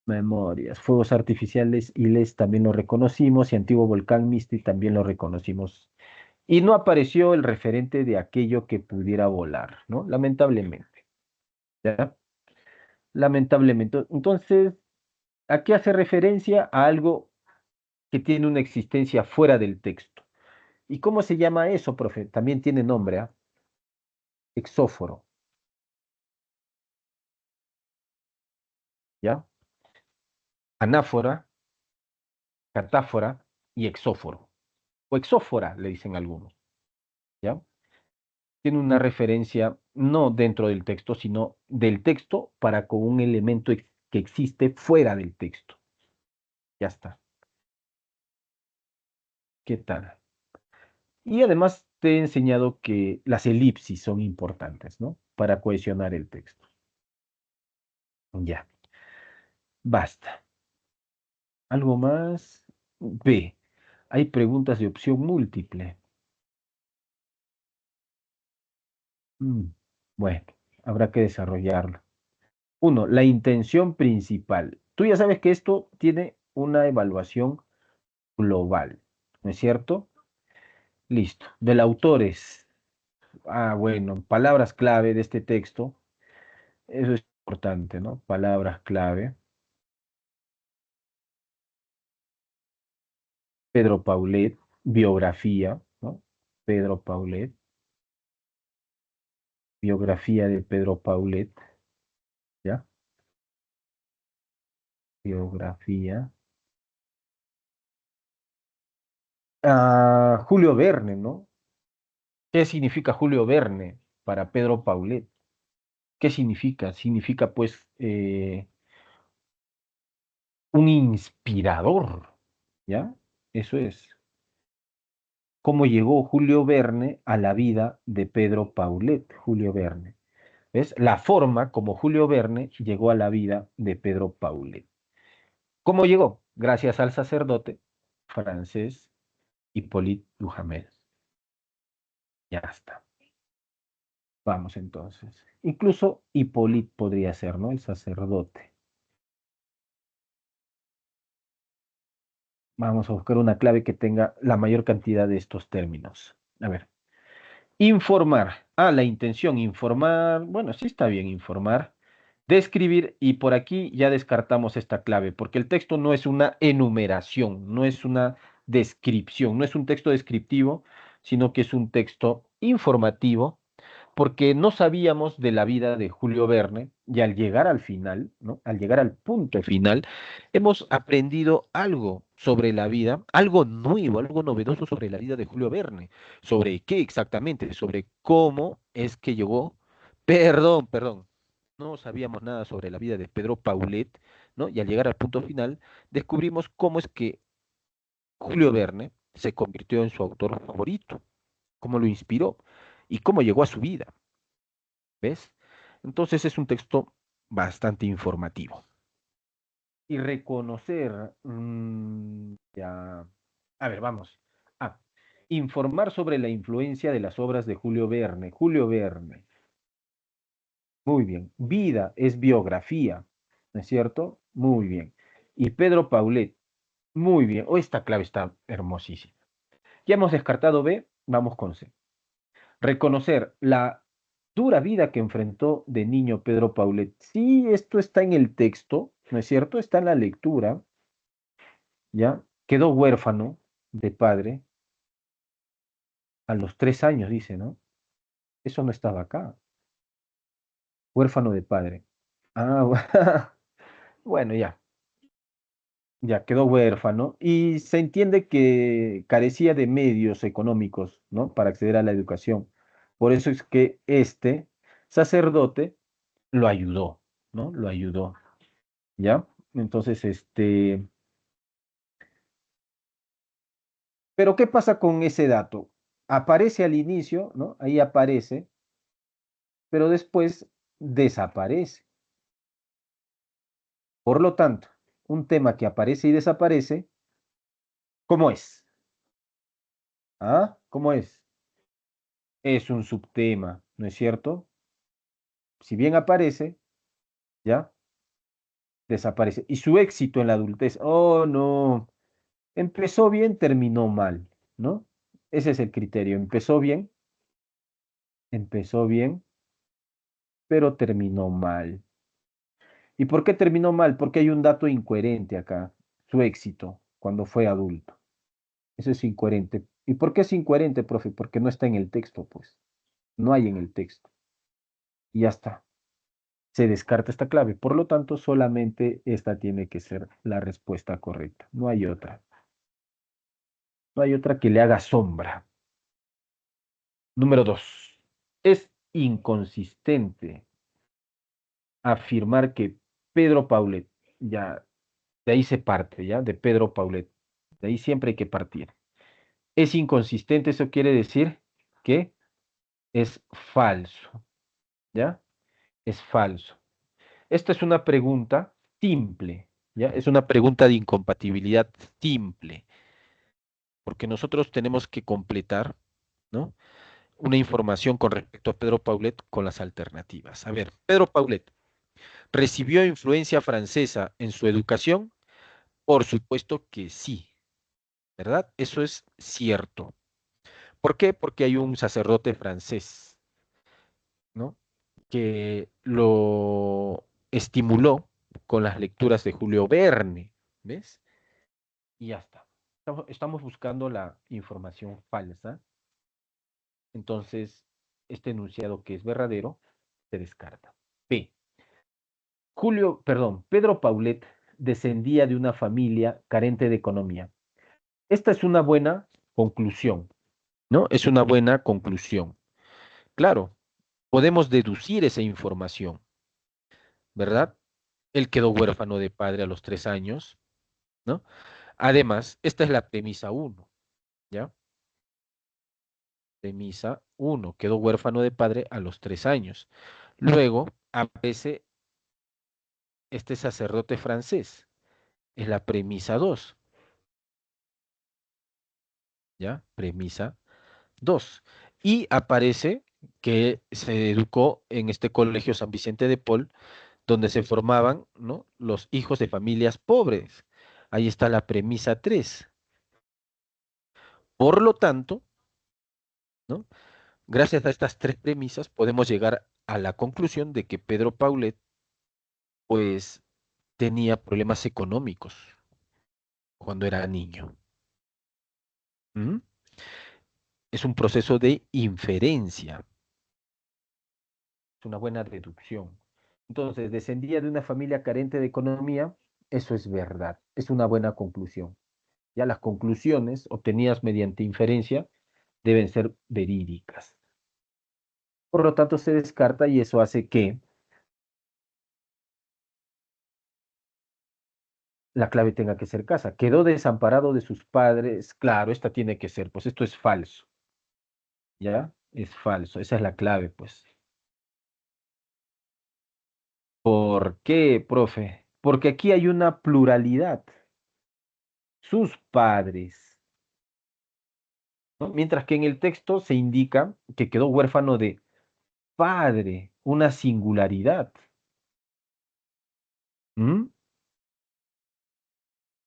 Memorias, fuegos artificiales y les también lo reconocimos. Y antiguo volcán Misty también lo reconocimos. Y no apareció el referente de aquello que pudiera volar, ¿no? Lamentablemente. ¿Ya? Lamentablemente. Entonces, ¿a qué hace referencia? A algo que tiene una existencia fuera del texto. ¿Y cómo se llama eso, profe? También tiene nombre, ¿ah? Exóforo, ¿ya? Anáfora, catáfora y exóforo. O exófora, le dicen algunos, ¿ya? Tiene una referencia no dentro del texto, sino del texto para con un elemento que existe fuera del texto. Ya está. ¿Qué tal? Y además te he enseñado que las elipsis son importantes, ¿no? Para cohesionar el texto. Ya, basta. ¿Algo más? B. Hay preguntas de opción múltiple. Mm, Bueno, habrá que desarrollarlo. Uno, la intención principal. Tú ya sabes que esto tiene una evaluación global, ¿no es cierto? Listo. Del autor es, bueno, palabras clave de este texto. Eso es importante, ¿no? Palabras clave. Pedro Paulet, biografía, ¿no? Pedro Paulet, biografía de Pedro Paulet, ¿ya? Biografía. Julio Verne, ¿no? ¿Qué significa Julio Verne para Pedro Paulet? ¿Qué significa? Significa, pues, un inspirador, ¿ya? Eso es. ¿Cómo llegó Julio Verne a la vida de Pedro Paulet? Julio Verne. ¿Ves? La forma como Julio Verne llegó a la vida de Pedro Paulet. ¿Cómo llegó? Gracias al sacerdote francés Hippolyte Duhamel. Ya está. Vamos entonces. Incluso Hippolyte podría ser, ¿no? El sacerdote. Vamos a buscar una clave que tenga la mayor cantidad de estos términos. A ver. Informar. La intención, informar. Bueno, sí está bien informar. Describir, y por aquí ya descartamos esta clave, porque el texto no es una enumeración, no es una descripción, no es un texto descriptivo, sino que es un texto informativo porque no sabíamos de la vida de Julio Verne y al llegar al final, ¿no? Al llegar al punto final, hemos aprendido algo sobre la vida, algo nuevo, algo novedoso sobre la vida de Julio Verne. ¿Sobre qué exactamente? Sobre cómo es que llegó, perdón, no sabíamos nada sobre la vida de Pedro Paulet, ¿no? Y al llegar al punto final, descubrimos cómo es que Julio Verne se convirtió en su autor favorito, cómo lo inspiró y cómo llegó a su vida. ¿Ves? Entonces es un texto bastante informativo. Y reconocer, ya, a ver, vamos. Ah, informar sobre la influencia de las obras de Julio Verne. Julio Verne, muy bien. Vida es biografía, ¿no es cierto? Muy bien. Y Pedro Paulet, muy bien. Oh, esta clave está hermosísima. Ya hemos descartado B, vamos con C. Reconocer la dura vida que enfrentó de niño Pedro Paulet. Sí, esto está en el texto, ¿no es cierto? Está en la lectura, ¿ya? Quedó huérfano de padre a los 3 años, dice, ¿no? Eso no estaba acá. Huérfano de padre. Bueno, ya quedó huérfano y se entiende que carecía de medios económicos, ¿no? Para acceder a la educación. Por eso es que este sacerdote lo ayudó, ¿no? Lo ayudó. ¿Ya? Entonces, pero ¿qué pasa con ese dato? Aparece al inicio, ¿no? Ahí aparece, pero después desaparece. Por lo tanto, un tema que aparece y desaparece, ¿cómo es? ¿Cómo es? Es un subtema, ¿no es cierto? Si bien aparece, ¿ya? Desaparece. Y su éxito en la adultez, oh, no, empezó bien, terminó mal, ¿no? Ese es el criterio. Empezó bien, pero terminó mal. ¿Y por qué terminó mal? Porque hay un dato incoherente acá, su éxito cuando fue adulto. Eso es incoherente. ¿Y por qué es incoherente, profe? Porque no está en el texto, pues. No hay en el texto. Y ya está. Se descarta esta clave. Por lo tanto, solamente esta tiene que ser la respuesta correcta. No hay otra. No hay otra que le haga sombra. Número 2. Es inconsistente afirmar que Pedro Paulet, ya, de ahí se parte, ya, de Pedro Paulet. De ahí siempre hay que partir. Es inconsistente, eso quiere decir que es falso, ¿ya? Es falso. Esta es una pregunta simple, ¿ya? Es una pregunta de incompatibilidad simple, porque nosotros tenemos que completar, ¿no? Una información con respecto a Pedro Paulet con las alternativas. A ver, Pedro Paulet, ¿recibió influencia francesa en su educación? Por supuesto que sí, ¿verdad? Eso es cierto. ¿Por qué? Porque hay un sacerdote francés, ¿no? Que lo estimuló con las lecturas de Julio Verne, ¿ves? Y ya está. Estamos buscando la información falsa, entonces este enunciado que es verdadero se descarta. P. Pedro Paulet descendía de una familia carente de economía. Esta es una buena conclusión, ¿no? Es una buena conclusión. Claro, podemos deducir esa información, ¿verdad? Él quedó huérfano de padre a los 3 años, ¿no? Además, esta es la premisa uno, ¿ya? Premisa uno, quedó huérfano de padre a los 3 años. Luego aparece este sacerdote francés, es la premisa 2, ¿ya? Premisa 2. Y aparece que se educó en este colegio San Vicente de Paul, donde se formaban, ¿no?, los hijos de familias pobres. Ahí está la premisa 3. Por lo tanto, ¿no?, gracias a estas tres premisas podemos llegar a la conclusión de que Pedro Paulet, pues, tenía problemas económicos cuando era niño. ¿Mm? Es un proceso de inferencia, es una buena deducción. Entonces, descendía de una familia carente de economía, eso es verdad, es una buena conclusión. Ya las conclusiones obtenidas mediante inferencia deben ser verídicas. Por lo tanto, se descarta y eso hace que la clave tenga que ser casa. Quedó desamparado de sus padres. Claro, esta tiene que ser, pues esto es falso. ¿Ya? Es falso. Esa es la clave, pues. ¿Por qué, profe? Porque aquí hay una pluralidad. Sus padres, ¿no? Mientras que en el texto se indica que quedó huérfano de padre, una singularidad. ¿Mm?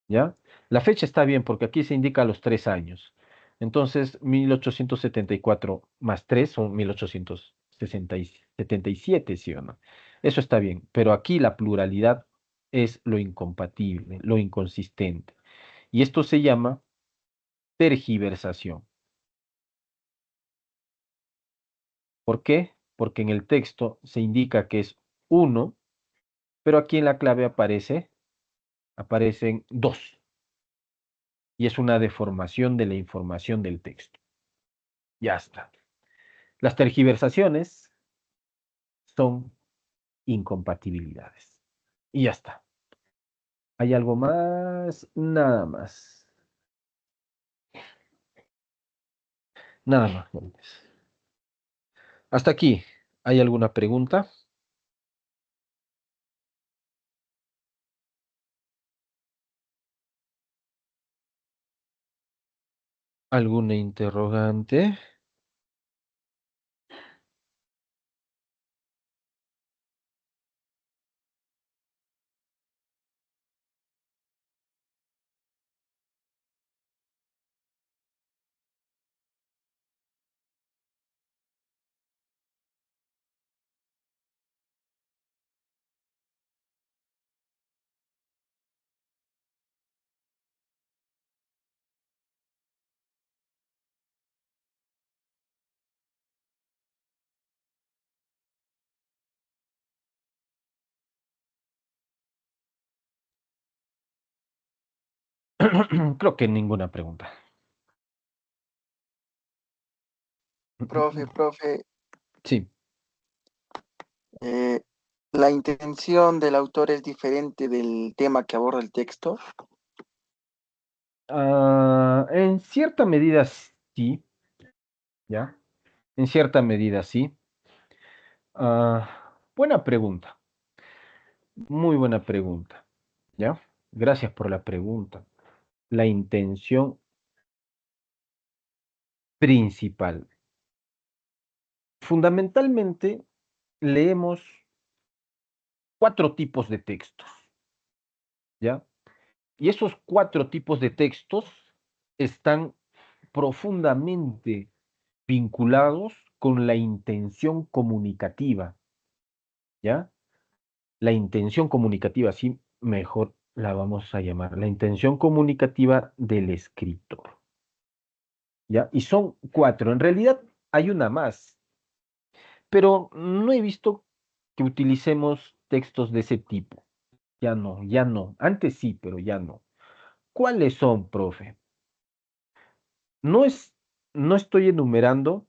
¿Ya? La fecha está bien porque aquí se indica los 3 años. Entonces, 1874 más 3 son 1877, ¿sí o no? Eso está bien, pero aquí la pluralidad es lo incompatible, lo inconsistente. Y esto se llama tergiversación. ¿Por qué? Porque en el texto se indica que es uno, pero aquí en la clave aparecen dos. Y es una deformación de la información del texto. Ya está. Las tergiversaciones son incompatibilidades. Y ya está. ¿Hay algo más? Nada más. Nada más, jóvenes. Hasta aquí. ¿Hay alguna pregunta? ¿Alguna interrogante? Creo que ninguna pregunta. Profe, Sí. eh, ¿la intención del autor es diferente del tema que aborda el texto? En cierta medida sí, ¿ya? En cierta medida sí. Buena pregunta, muy buena pregunta, ¿ya? Gracias por la pregunta. La intención principal. Fundamentalmente, leemos 4 tipos de textos, ¿ya? Y esos 4 tipos de textos están profundamente vinculados con la intención comunicativa, ¿ya? La intención comunicativa, así mejor la vamos a llamar, la intención comunicativa del escritor, ¿ya? Y son 4. En realidad hay una más, pero no he visto que utilicemos textos de ese tipo. Ya no, ya no. Antes sí, pero ya no. ¿Cuáles son, profe? No es, no estoy enumerando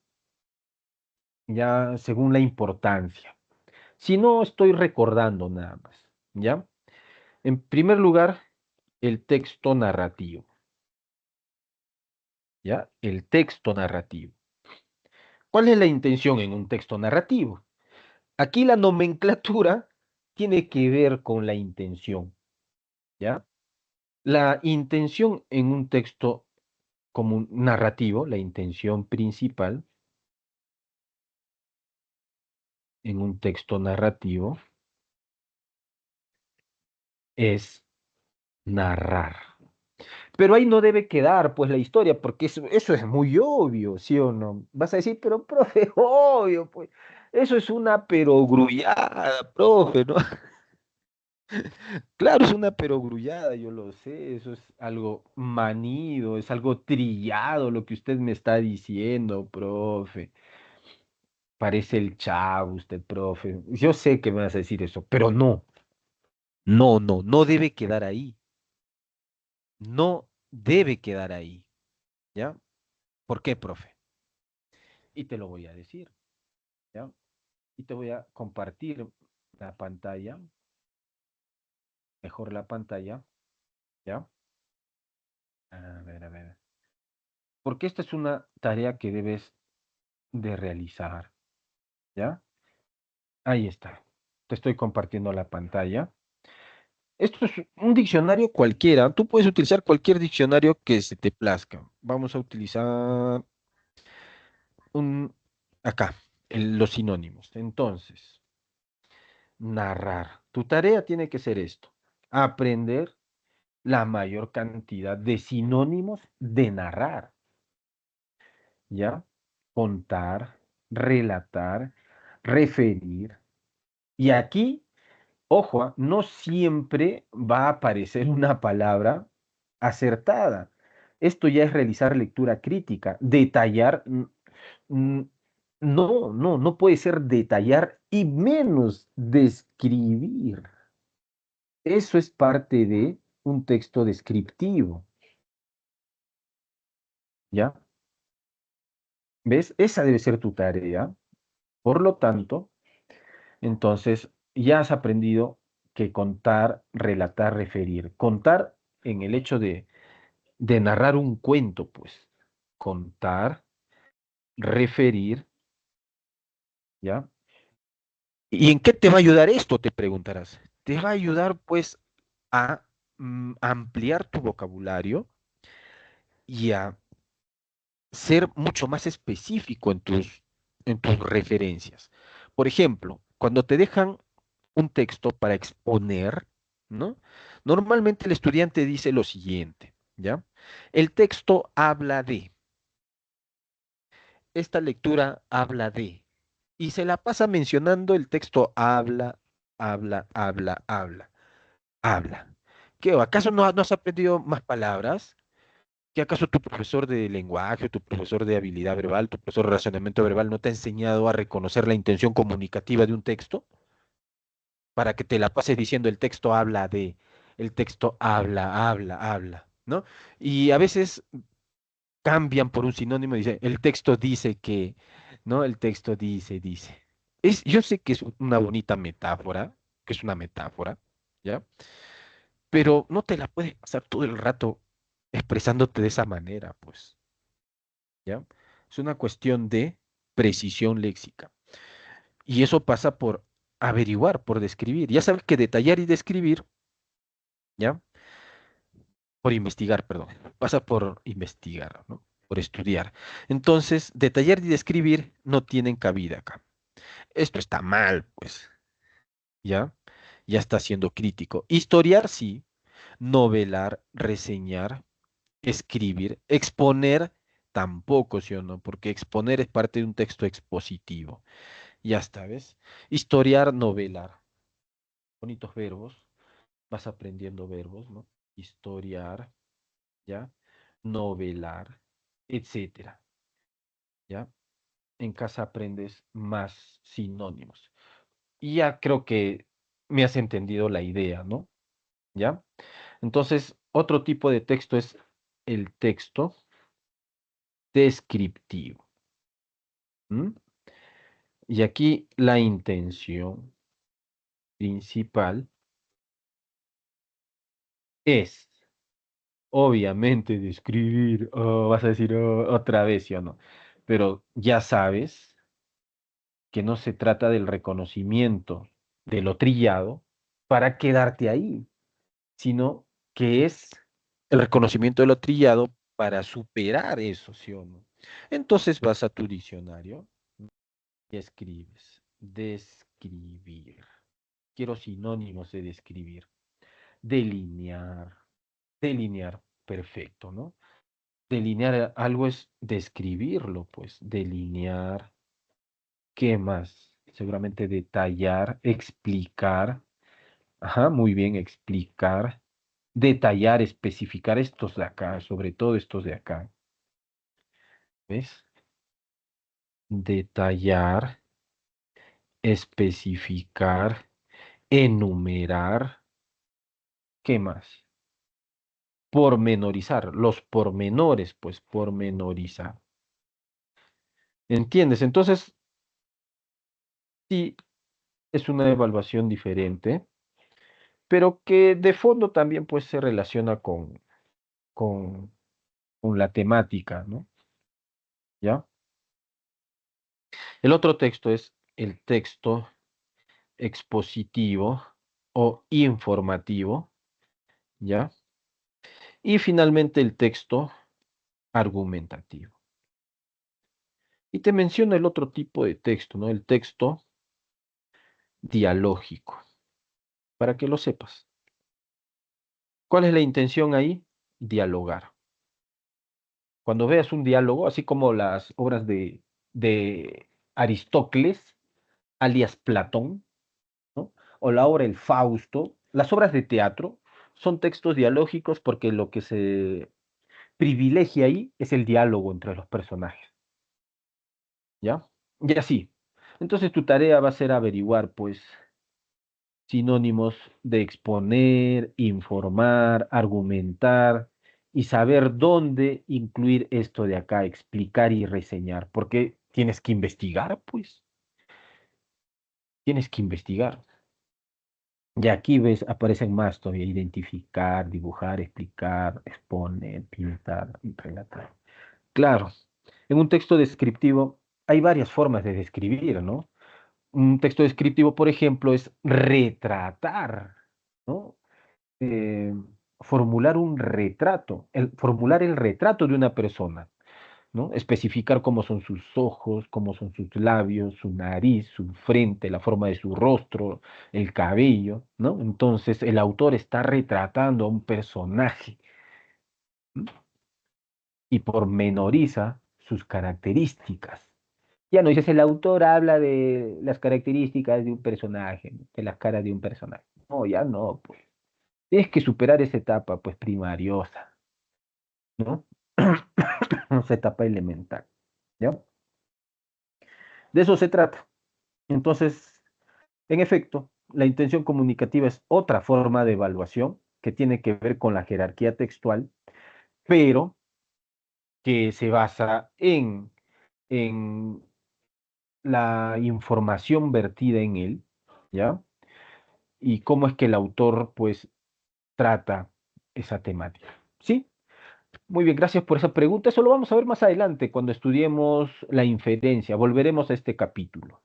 ya según la importancia, sino estoy recordando nada más, ¿ya? En primer lugar, el texto narrativo, ¿ya? El texto narrativo. ¿Cuál es la intención en un texto narrativo? Aquí la nomenclatura tiene que ver con la intención, ¿ya? La intención en un texto como un narrativo, la intención principal en un texto narrativo es narrar. Pero ahí no debe quedar, pues, la historia, porque eso es muy obvio, ¿sí o no? Vas a decir, pero, profe, obvio, pues, eso es una perogrullada, profe, ¿no? Claro, es una perogrullada, yo lo sé, eso es algo manido, es algo trillado lo que usted me está diciendo, profe. Parece el chavo usted, profe. Yo sé que me vas a decir eso, pero no, no debe quedar ahí. No debe quedar ahí, ¿ya? ¿Por qué, profe? Y te lo voy a decir, ¿ya? Y te voy a compartir la pantalla, mejor la pantalla, ¿ya? A ver, a ver. Porque esta es una tarea que debes de realizar, ¿ya? Ahí está. Te estoy compartiendo la pantalla. Esto es un diccionario cualquiera. Tú puedes utilizar cualquier diccionario que se te plazca. Vamos a utilizar un acá, los sinónimos. Entonces, narrar. Tu tarea tiene que ser esto: aprender la mayor cantidad de sinónimos de narrar, ¿ya? Contar, relatar, referir. Y aquí, ojo, no siempre va a aparecer una palabra acertada. Esto ya es realizar lectura crítica, detallar. Mm, no puede ser detallar y menos describir. Eso es parte de un texto descriptivo, ¿ya? ¿Ves? Esa debe ser tu tarea. Por lo tanto, entonces ya has aprendido que contar, relatar, referir. Contar en el hecho de narrar un cuento, pues. Contar, referir, ¿ya? ¿Y en qué te va a ayudar esto? Te preguntarás. Te va a ayudar, pues, a ampliar tu vocabulario y a ser mucho más específico en tus referencias. Por ejemplo, cuando te dejan un texto para exponer, ¿no? Normalmente el estudiante dice lo siguiente, ¿ya? El texto habla de, esta lectura habla de, y se la pasa mencionando el texto habla. ¿Qué? ¿Acaso no has aprendido más palabras? ¿Qué acaso tu profesor de lenguaje, tu profesor de habilidad verbal, tu profesor de razonamiento verbal no te ha enseñado a reconocer la intención comunicativa de un texto? Para que te la pases diciendo el texto habla de, el texto habla, ¿no? Y a veces cambian por un sinónimo y dice, el texto dice que, ¿no? El texto dice. Yo sé que es una bonita metáfora, que es una metáfora, ¿ya? Pero no te la puedes pasar todo el rato expresándote de esa manera, pues. ¿Ya? Es una cuestión de precisión léxica. Y eso pasa por averiguar, por describir. Ya sabes que detallar y describir, ¿ya? Por investigar, perdón. Pasa por investigar, ¿no? Por estudiar. Entonces, detallar y describir no tienen cabida acá. Esto está mal, pues, ¿ya? Ya está siendo crítico. Historiar, sí. Novelar, reseñar, escribir, exponer, tampoco, ¿sí o no? Porque exponer es parte de un texto expositivo. Ya está, ¿ves? Historiar, novelar. Bonitos verbos. Vas aprendiendo verbos, ¿no? Historiar, ¿ya? Novelar, etcétera, ¿ya? En casa aprendes más sinónimos. Y ya creo que me has entendido la idea, ¿no? ¿ya? Entonces, otro tipo de texto es el texto descriptivo. ¿M? Y aquí la intención principal es, obviamente, describir, oh, vas a decir "Oh", otra vez, ¿sí o no? Pero ya sabes que no se trata del reconocimiento de lo trillado para quedarte ahí, sino que es el reconocimiento de lo trillado para superar eso, ¿sí o no? Entonces vas a tu diccionario y escribes, describir. Quiero sinónimos de describir. Delinear, delinear, perfecto, ¿no? Delinear algo es describirlo, pues, delinear. ¿Qué más? Seguramente detallar, explicar. Ajá, muy bien, explicar, detallar, especificar estos de acá, sobre todo estos de acá. ¿Ves? Detallar, especificar, enumerar. ¿Qué más? Pormenorizar, los pormenores, pues pormenorizar. ¿Entiendes? Entonces, sí, es una evaluación diferente, pero que de fondo también pues se relaciona con, con la temática, ¿no? ¿Ya? El otro texto es el texto expositivo o informativo, ¿ya? Y finalmente el texto argumentativo. Y te menciono el otro tipo de texto, ¿no? El texto dialógico, para que lo sepas. ¿Cuál es la intención ahí? Dialogar. Cuando veas un diálogo, así como las obras de Aristócles, alias Platón, ¿no? O la obra El Fausto, las obras de teatro son textos dialógicos porque lo que se privilegia ahí es el diálogo entre los personajes, ¿ya? Y así. Entonces tu tarea va a ser averiguar, pues, sinónimos de exponer, informar, argumentar y saber dónde incluir esto de acá, explicar y reseñar, porque tienes que investigar, pues, tienes que investigar. Y aquí ves, aparecen más todavía, identificar, dibujar, explicar, exponer, pintar y relatar. Claro, en un texto descriptivo hay varias formas de describir, ¿no? Un texto descriptivo, por ejemplo, es retratar, ¿no? Eh, formular un retrato, formular el retrato de una persona, ¿no? Especificar cómo son sus ojos, cómo son sus labios, su nariz, su frente, la forma de su rostro, el cabello, ¿no? Entonces el autor está retratando a un personaje, ¿m? Y pormenoriza sus características. Ya no dices, el autor habla de las características de un personaje, ¿no? De las caras de un personaje. No, ya no, pues. Tienes que superar esa etapa, pues, primariosa, ¿no? Esa etapa elemental, ¿ya? De eso se trata. Entonces, en efecto, la intención comunicativa es otra forma de evaluación que tiene que ver con la jerarquía textual, pero que se basa en la información vertida en él, ¿ya? Y cómo es que el autor, pues, trata esa temática. ¿Sí? Muy bien, gracias por esa pregunta. Eso lo vamos a ver más adelante cuando estudiemos la inferencia. Volveremos a este capítulo,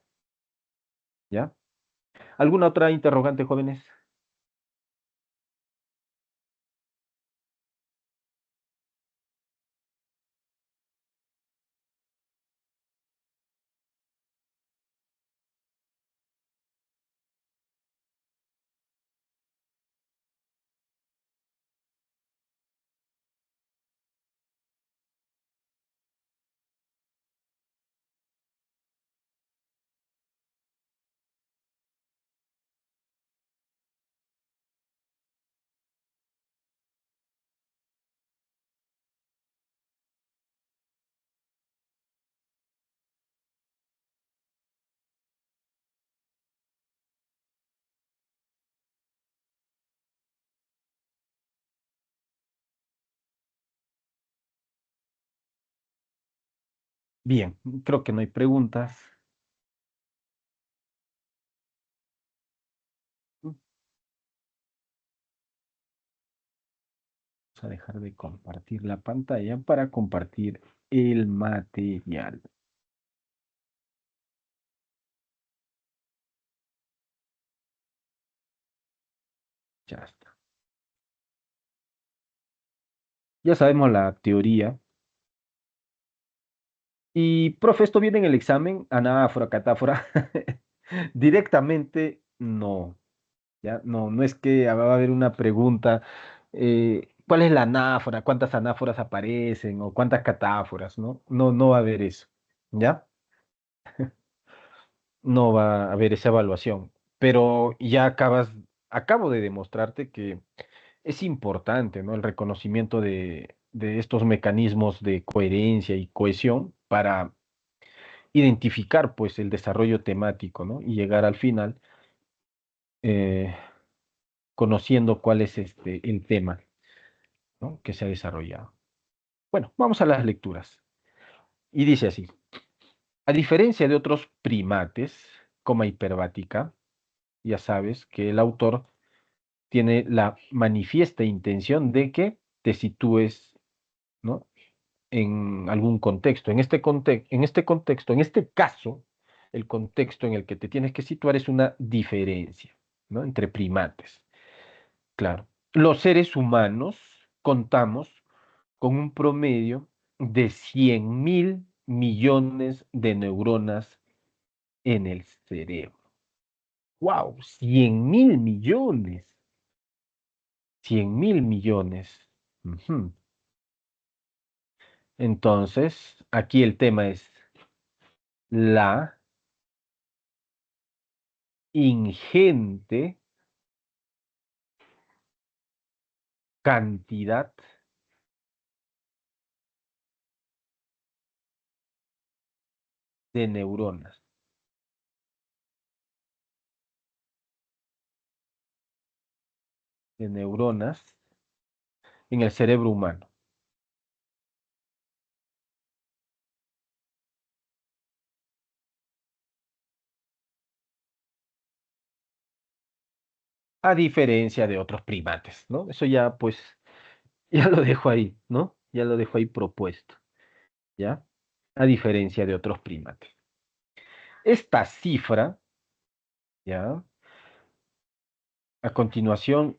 ¿ya? ¿Alguna otra interrogante, jóvenes? Bien, creo que no hay preguntas. Vamos a dejar de compartir la pantalla para compartir el material. Ya está. Ya sabemos la teoría. Y, profe, ¿esto viene en el examen? Anáfora, catáfora. Directamente, no. ¿Ya? No, no es que va a haber una pregunta, ¿cuál es la anáfora? ¿Cuántas anáforas aparecen? ¿O cuántas catáforas? ¿No? No, no va a haber eso. ¿Ya? No va a haber esa evaluación. Pero ya acabo de demostrarte que es importante, ¿no? El reconocimiento de estos mecanismos de coherencia y cohesión para identificar, pues, el desarrollo temático, ¿no? Y llegar al final eh, conociendo cuál es el tema, ¿no? Que se ha desarrollado. Bueno, vamos a las lecturas. Y dice así: a diferencia de otros primates, coma hiperbática, ya sabes que el autor tiene la manifiesta intención de que te sitúes, ¿no? En algún contexto. En este caso, el contexto en el que te tienes que situar es una diferencia, ¿no? Entre primates. Claro. Los seres humanos contamos con un promedio de 100.000 millones de neuronas en el cerebro. ¡Wow! 100.000 millones. 100.000 millones. Ujú. Entonces, aquí el tema es la ingente cantidad de neuronas. De neuronas en el cerebro humano. A diferencia de otros primates, ¿no? Eso ya, pues, ya lo dejo ahí, ¿no? Ya lo dejo ahí propuesto, ¿ya? A diferencia de otros primates. Esta cifra, ¿ya? A continuación,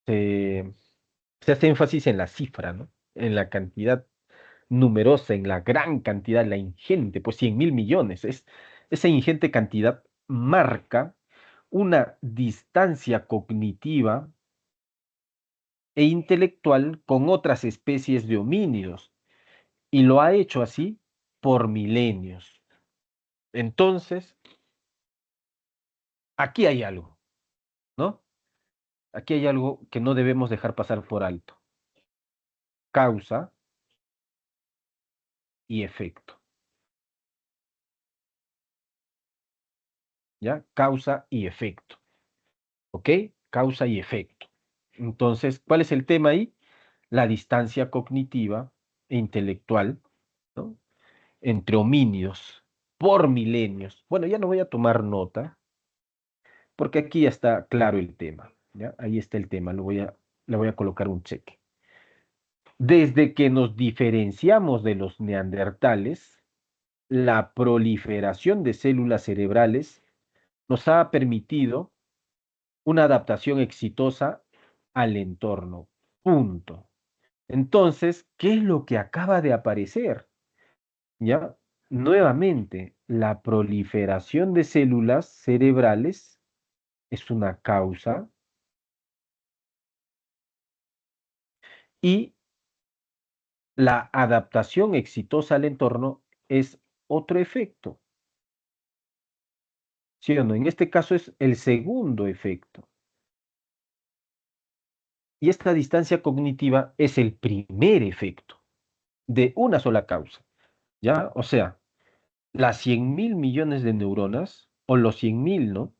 se, se hace énfasis en la cifra, ¿no? En la cantidad numerosa, en la gran cantidad, la ingente, pues 100.000 millones. Esa ingente cantidad marca una distancia cognitiva e intelectual con otras especies de homínidos, y lo ha hecho así por milenios. Entonces, aquí hay algo, ¿no? Aquí hay algo que no debemos dejar pasar por alto. Causa y efecto, ¿ya? Causa y efecto, ¿ok? Causa y efecto. Entonces, ¿cuál es el tema ahí? La distancia cognitiva e intelectual, ¿no? Entre homínidos por milenios. Bueno, ya no voy a tomar nota, porque aquí ya está claro el tema, ¿ya? Ahí está el tema, le voy a colocar un cheque. Desde que nos diferenciamos de los neandertales, la proliferación de células cerebrales nos ha permitido una adaptación exitosa al entorno. Punto. Entonces, ¿qué es lo que acaba de aparecer? ¿Ya? Nuevamente, la proliferación de células cerebrales es una causa y la adaptación exitosa al entorno es otro efecto. ¿Sí o no? En este caso es el segundo efecto. Y esta distancia cognitiva es el primer efecto de una sola causa. ¿Ya? O sea, las 100.000 millones de neuronas, o los 100.000, ¿no?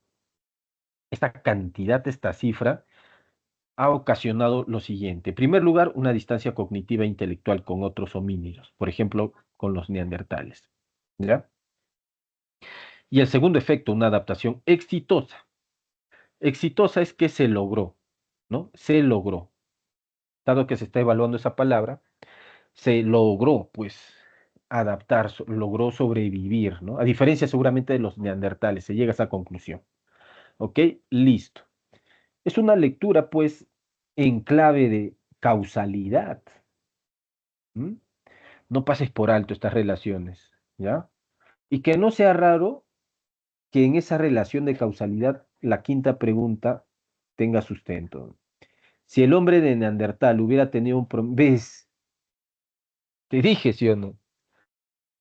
Esta cantidad, esta cifra, ha ocasionado lo siguiente. En primer lugar, una distancia cognitiva e intelectual con otros homínidos, por ejemplo, con los neandertales. ¿ya? Y el segundo efecto, una adaptación exitosa. Exitosa es que se logró, ¿no? Se logró. Dado que se está evaluando esa palabra, se logró, pues, adaptar, logró sobrevivir, ¿no? A diferencia seguramente de los neandertales, se llega a esa conclusión. ¿Ok? Listo. Es una lectura, pues, en clave de causalidad. ¿M? No pases por alto estas relaciones, ¿ya? Y que no sea raro que en esa relación de causalidad la quinta pregunta tenga sustento. Si el hombre de Neandertal hubiera tenido ¿ves? Te dije, ¿sí o no?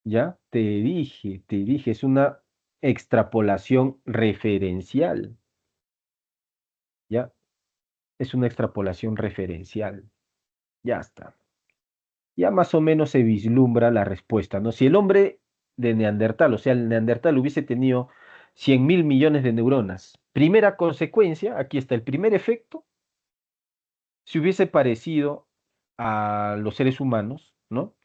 ¿Ya? Te dije, es una extrapolación referencial, ¿ya? Es una extrapolación referencial. Ya está. Ya más o menos se vislumbra la respuesta, ¿no? Si el hombre de Neandertal, o sea, el Neandertal hubiese tenido 100.000 millones de neuronas, primera consecuencia, aquí está el primer efecto, se hubiese parecido a los seres humanos, ¿no?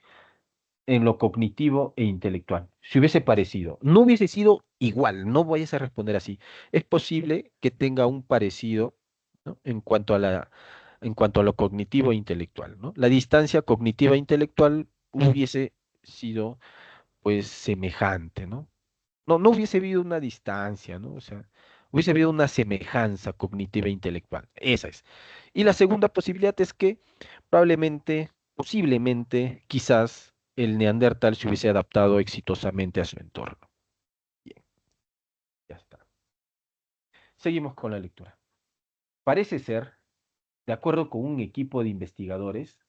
En lo cognitivo e intelectual. Se hubiese parecido. No hubiese sido igual, no vayas a responder así. Es posible que tenga un parecido, ¿no? En cuanto a lo cognitivo e intelectual, ¿no? La distancia cognitiva e intelectual hubiese sido, pues, semejante, ¿no? No hubiese habido una distancia, ¿no? O sea, hubiese habido una semejanza cognitiva e intelectual. Esa es. Y la segunda posibilidad es que probablemente, posiblemente, quizás el neandertal se hubiese adaptado exitosamente a su entorno. Bien, ya está. Seguimos con la lectura. Parece ser, de acuerdo con un equipo de investigadores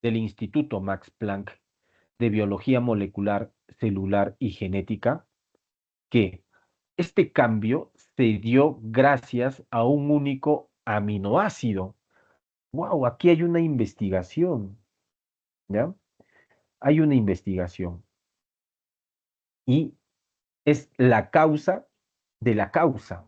del Instituto Max Planck de Biología Molecular, Celular y Genética, que este cambio se dio gracias a un único aminoácido. Wow, aquí hay una investigación, ¿ya? Hay una investigación y es la causa de la causa.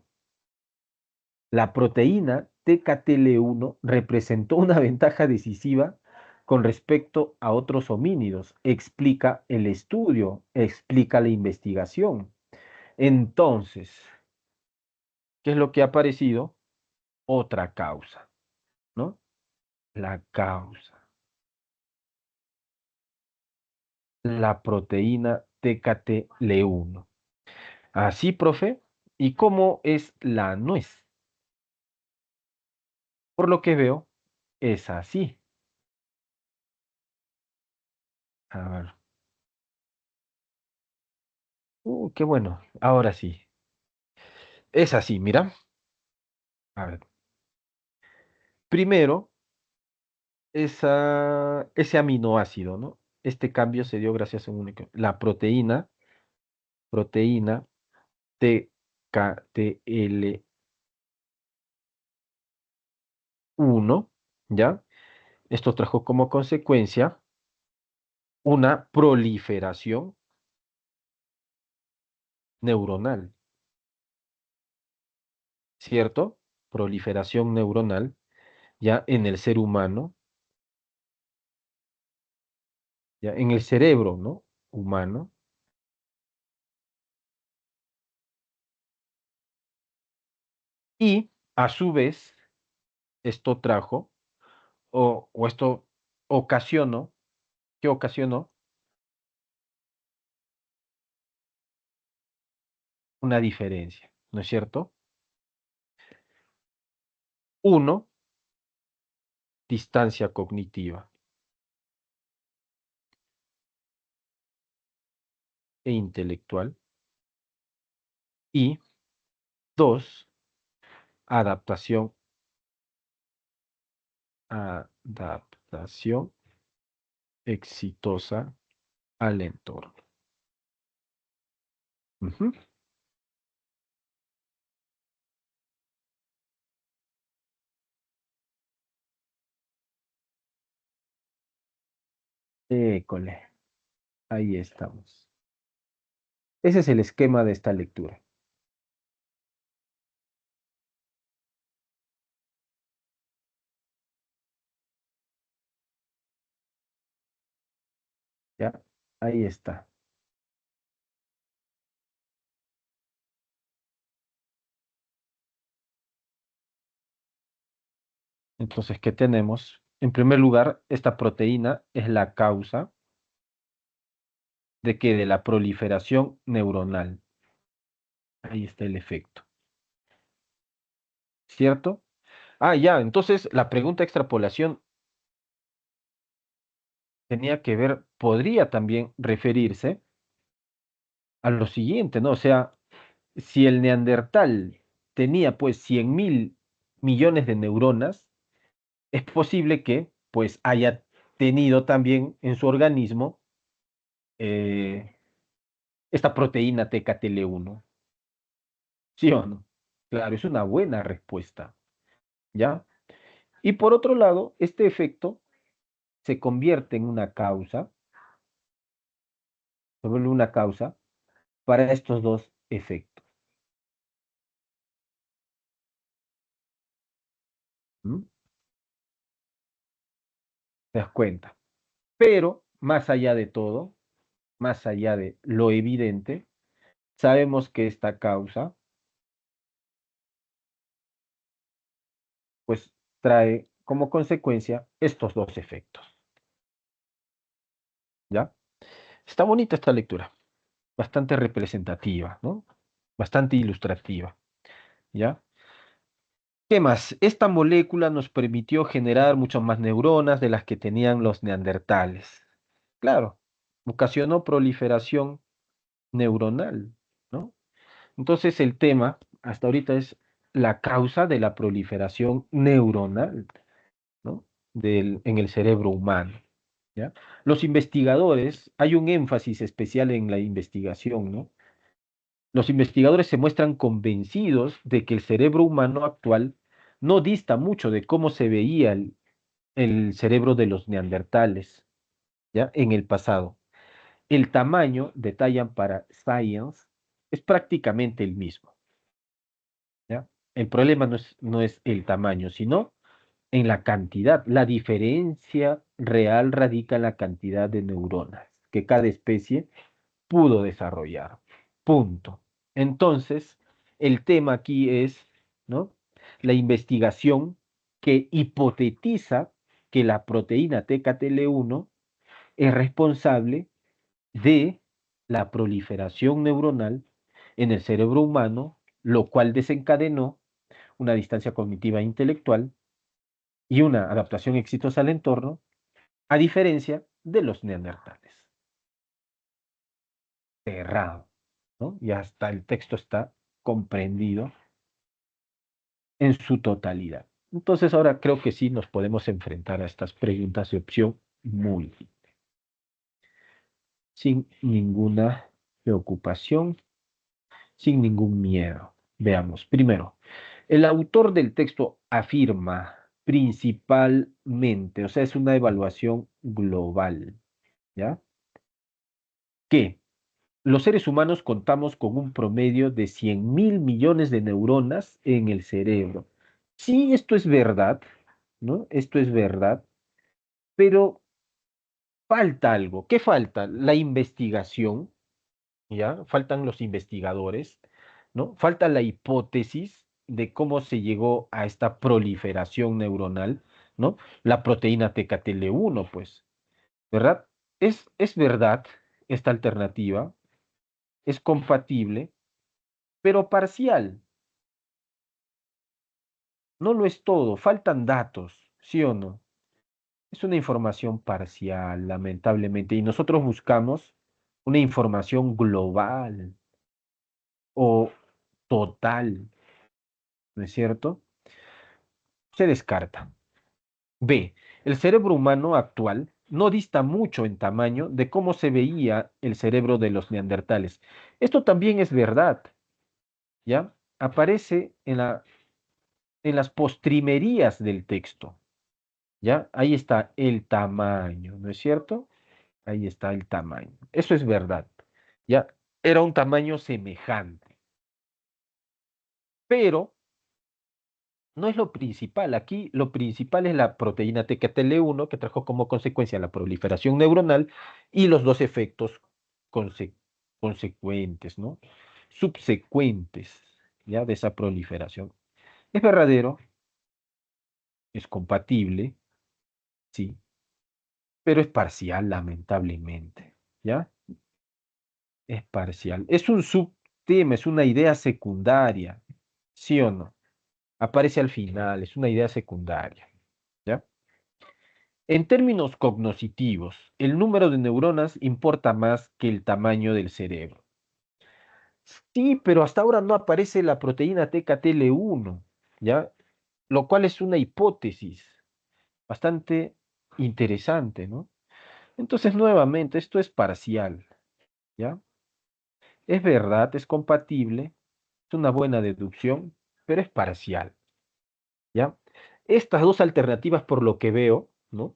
La proteína TKTL1 representó una ventaja decisiva con respecto a otros homínidos, explica el estudio, explica la investigación. Entonces, ¿qué es lo que ha aparecido? Otra causa, ¿no? La causa, la proteína TKTL1. Así, profe. ¿Y cómo es la nuez? Por lo que veo, es así. A ver. Qué bueno. Ahora sí. Es así, mira. A ver. Primero, ese aminoácido, ¿no? Este cambio se dio gracias a un único. La proteína TKTL1, ¿ya? Esto trajo como consecuencia una proliferación neuronal, ¿cierto? Proliferación neuronal ya en el ser humano, ya en el cerebro, ¿no? Humano. Y a su vez, esto trajo, o esto ocasionó, ¿qué ocasionó? Una diferencia, ¿no es cierto? Uno, distancia cognitiva e intelectual. Y dos, adaptación, adaptación exitosa al entorno. Ujú. École, ahí estamos. Ese es el esquema de esta lectura. ¿Ya? Ahí está. Entonces, ¿qué tenemos? En primer lugar, esta proteína es la causa de que de la proliferación neuronal. Ahí está el efecto, ¿cierto? Ah, ya, entonces la pregunta de extrapolación tenía que ver, podría también referirse a lo siguiente, ¿no? O sea, si el neandertal tenía pues 100.000 millones de neuronas, es posible que pues haya tenido también en su organismo eh, esta proteína TKTL1, ¿sí o no? Claro, es una buena respuesta, ¿ya? Y por otro lado, este efecto se convierte en una causa, se vuelve una causa para estos dos efectos. ¿Mm? ¿Te das cuenta? Pero, más allá de todo, más allá de lo evidente, sabemos que esta causa, pues, trae como consecuencia estos dos efectos, ¿ya? Está bonita esta lectura, bastante representativa, ¿no? Bastante ilustrativa, ¿ya? ¿Qué más? Esta molécula nos permitió generar muchas más neuronas de las que tenían los neandertales. Claro, ocasionó proliferación neuronal, ¿no? Entonces el tema hasta ahorita es la causa de la proliferación neuronal, ¿no? En el cerebro humano, ¿ya? Los investigadores, hay un énfasis especial en la investigación, ¿no? Los investigadores se muestran convencidos de que el cerebro humano actual no dista mucho de cómo se veía el cerebro de los neandertales, ¿ya? En el pasado. El tamaño, detallan para Science, es prácticamente el mismo, ¿ya? El problema no es el tamaño, sino en la cantidad. La diferencia real radica en la cantidad de neuronas que cada especie pudo desarrollar. Punto. Entonces, el tema aquí es, ¿no? La investigación que hipotetiza que la proteína TKTL1 es responsable de la proliferación neuronal en el cerebro humano, lo cual desencadenó una distancia cognitiva e intelectual y una adaptación exitosa al entorno, a diferencia de los neandertales. Cerrado, ¿no? Y hasta el texto está comprendido en su totalidad. Entonces ahora creo que sí nos podemos enfrentar a estas preguntas de opción múltiple, sin ninguna preocupación, sin ningún miedo. Veamos, primero, el autor del texto afirma principalmente, o sea, es una evaluación global, ¿ya? Que los seres humanos contamos con un promedio de 100.000 millones de neuronas en el cerebro. Sí, esto es verdad, ¿no? Esto es verdad, pero falta algo. ¿Qué falta? La investigación, ¿ya? Faltan los investigadores, ¿no? Falta la hipótesis de cómo se llegó a esta proliferación neuronal, ¿no? La proteína TKTL1, pues, ¿verdad? Es verdad esta alternativa, es compatible, pero parcial. No lo es todo, faltan datos, ¿sí o no? Es una información parcial, lamentablemente, y nosotros buscamos una información global o total, ¿no es cierto? Se descarta. B. El cerebro humano actual no dista mucho en tamaño de cómo se veía el cerebro de los neandertales. Esto también es verdad, ¿ya? Aparece en las postrimerías del texto, ¿ya? Ahí está el tamaño, ¿no es cierto? Ahí está el tamaño. Eso es verdad, ¿ya? Era un tamaño semejante, pero no es lo principal. Aquí lo principal es la proteína TKTL1 que trajo como consecuencia la proliferación neuronal y los dos efectos conse- consecuentes, ¿no? Subsecuentes, ¿ya? De esa proliferación. Es verdadero es compatible, sí, pero es parcial, lamentablemente, ¿ya? Es parcial. Es un subtema, es una idea secundaria, ¿sí o no? Aparece al final, es una idea secundaria, ¿ya? En términos cognoscitivos, el número de neuronas importa más que el tamaño del cerebro. Sí, pero hasta ahora no aparece la proteína TKTL1, ¿ya? Lo cual es una hipótesis bastante interesante, ¿no? Entonces, nuevamente, esto es parcial, ¿ya? Es verdad, es compatible, es una buena deducción, pero es parcial, ¿ya? Estas dos alternativas, por lo que veo, ¿no?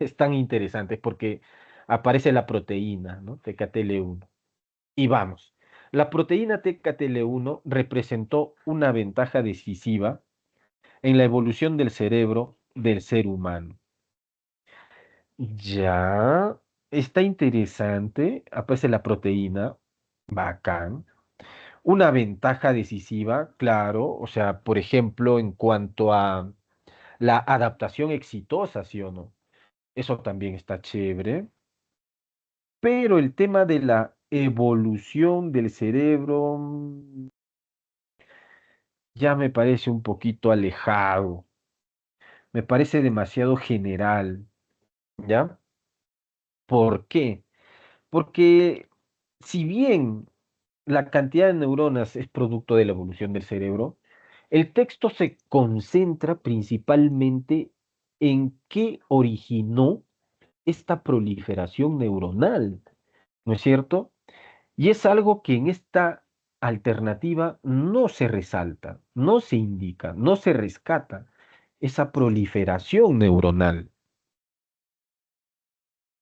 Están interesantes porque aparece la proteína, ¿no? TKTL1. Y vamos, la proteína TKTL1 representó una ventaja decisiva en la evolución del cerebro del ser humano. Ya, está interesante, aparece la proteína, bacán. Una ventaja decisiva, claro, o sea, por ejemplo, en cuanto a la adaptación exitosa, ¿sí o no? Eso también está chévere. Pero el tema de la evolución del cerebro ya me parece un poquito alejado, me parece demasiado general, ¿ya? ¿Por qué? Porque si bien la cantidad de neuronas es producto de la evolución del cerebro, el texto se concentra principalmente en qué originó esta proliferación neuronal, ¿no es cierto? Y es algo que en esta alternativa no se resalta, no se indica, no se rescata esa proliferación neuronal.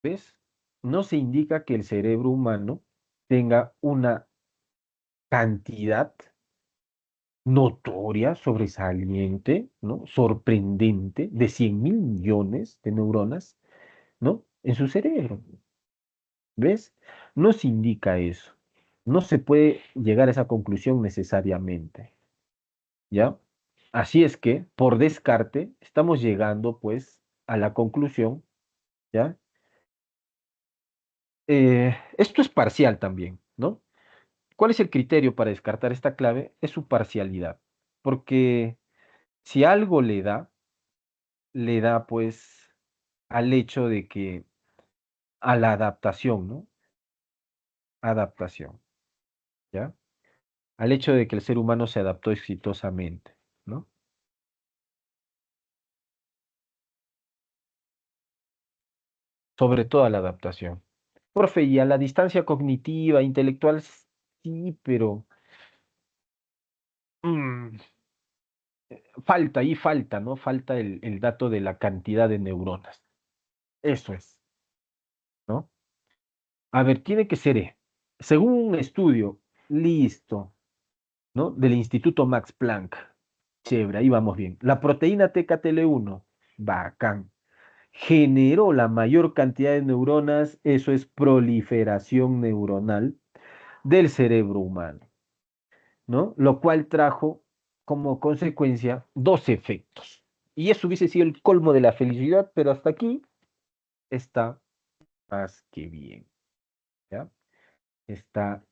¿Ves? No se indica que el cerebro humano tenga una cantidad notoria, sobresaliente, ¿no? Sorprendente, de 100.000 millones de neuronas, ¿no? En su cerebro. ¿Ves? No se indica eso. No se puede llegar a esa conclusión necesariamente, ¿ya? Así es que, por descarte, estamos llegando, pues, a la conclusión, ¿ya? Esto es parcial también, ¿no? ¿Cuál es el criterio para descartar esta clave? Es su parcialidad, porque si algo le da pues al hecho de que a la adaptación, ¿no? Adaptación, ¿ya? Al hecho de que el ser humano se adaptó exitosamente, ¿no? Sobre todo a la adaptación. Profe, y a la distancia cognitiva, intelectual, sí, pero mm, falta, ahí falta, ¿no? Falta el dato de la cantidad de neuronas. Eso es, ¿no? A ver, tiene que ser, según un estudio, listo, ¿no? Del Instituto Max Planck. Chévere, ahí vamos bien. La proteína TKTL1, bacán. Generó la mayor cantidad de neuronas, eso es proliferación neuronal del cerebro humano, ¿no? Lo cual trajo como consecuencia dos efectos. Y eso hubiese sido el colmo de la felicidad, pero hasta aquí está más que bien, ¿ya? Está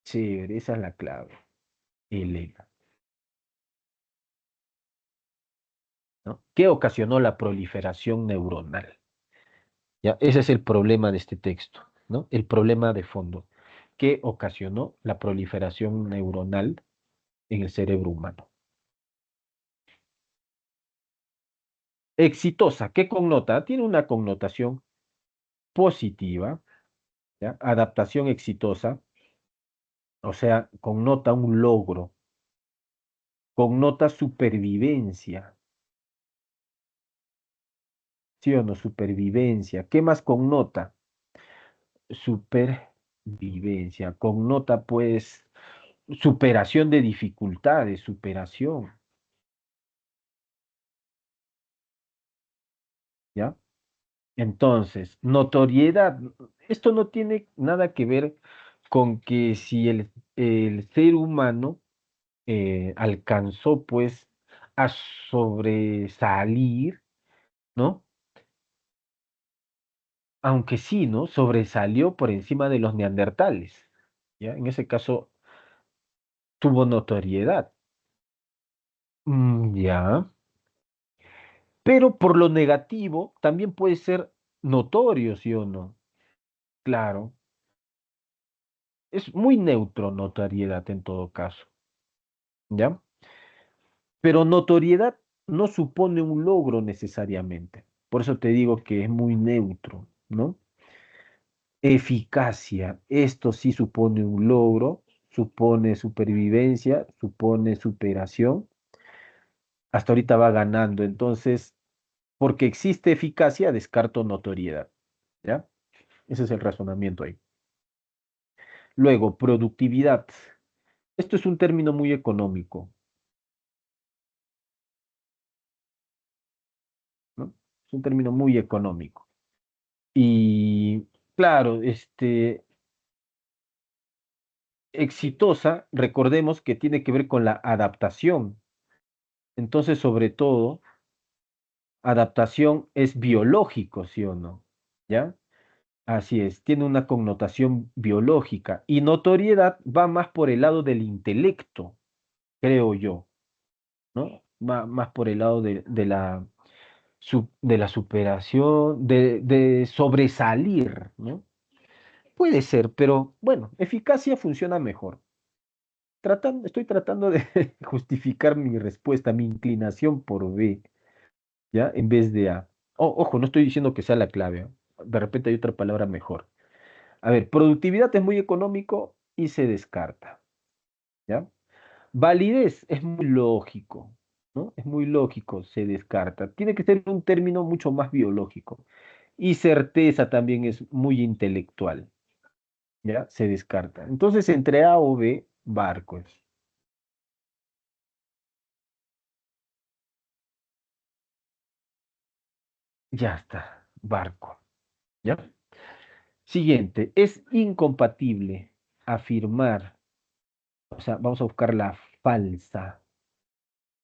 chévere, esa es la clave, Elena, ¿no? ¿Qué ocasionó la proliferación neuronal? ¿Ya? Ese es el problema de este texto, ¿no? El problema de fondo. ¿Qué ocasionó la proliferación neuronal en el cerebro humano? Exitosa, ¿qué connota? Tiene una connotación positiva, ¿ya? Adaptación exitosa, o sea, connota un logro, connota supervivencia, ¿sí o no? Supervivencia. ¿Qué más connota? Supervivencia. Connota, pues, superación de dificultades, superación, ¿ya? Entonces, notoriedad. Esto no tiene nada que ver con que si el ser humano alcanzó, pues, a sobresalir, ¿no? Aunque sí, ¿no? Sobresalió por encima de los neandertales, ¿ya? En ese caso tuvo notoriedad. Ya. Pero por lo negativo también puede ser notorio, ¿sí o no? Claro. Es muy neutro notoriedad en todo caso, ¿ya? Pero notoriedad no supone un logro necesariamente. Por eso te digo que es muy neutro, ¿no? Eficacia, esto sí supone un logro, supone supervivencia, supone superación. Hasta ahorita va ganando, entonces, porque existe eficacia, descarto notoriedad, ¿ya? Ese es el razonamiento ahí. Luego, productividad. Esto es un término muy económico, ¿no? Es un término muy económico. Y claro, exitosa, recordemos que tiene que ver con la adaptación. Entonces, sobre todo, adaptación es biológico, ¿sí o no? ¿Ya? Así es, tiene una connotación biológica y notoriedad va más por el lado del intelecto, creo yo, ¿no? Va más por el lado de la superación, de sobresalir, ¿no? Puede ser, pero bueno, eficacia funciona mejor. Estoy tratando de justificar mi respuesta, mi inclinación por B, ¿ya? En vez de A. Ojo, no estoy diciendo que sea la clave, ¿eh? De repente hay otra palabra mejor. A ver, productividad es muy económico y se descarta, ¿ya? Validez es muy lógico, ¿no? Es muy lógico, se descarta. Tiene que ser un término mucho más biológico. Y certeza también es muy intelectual, ¿ya? Se descarta. Entonces, entre A o B, barcos. Ya está, barco, ¿ya? Siguiente, es incompatible afirmar, o sea, vamos a buscar la falsa,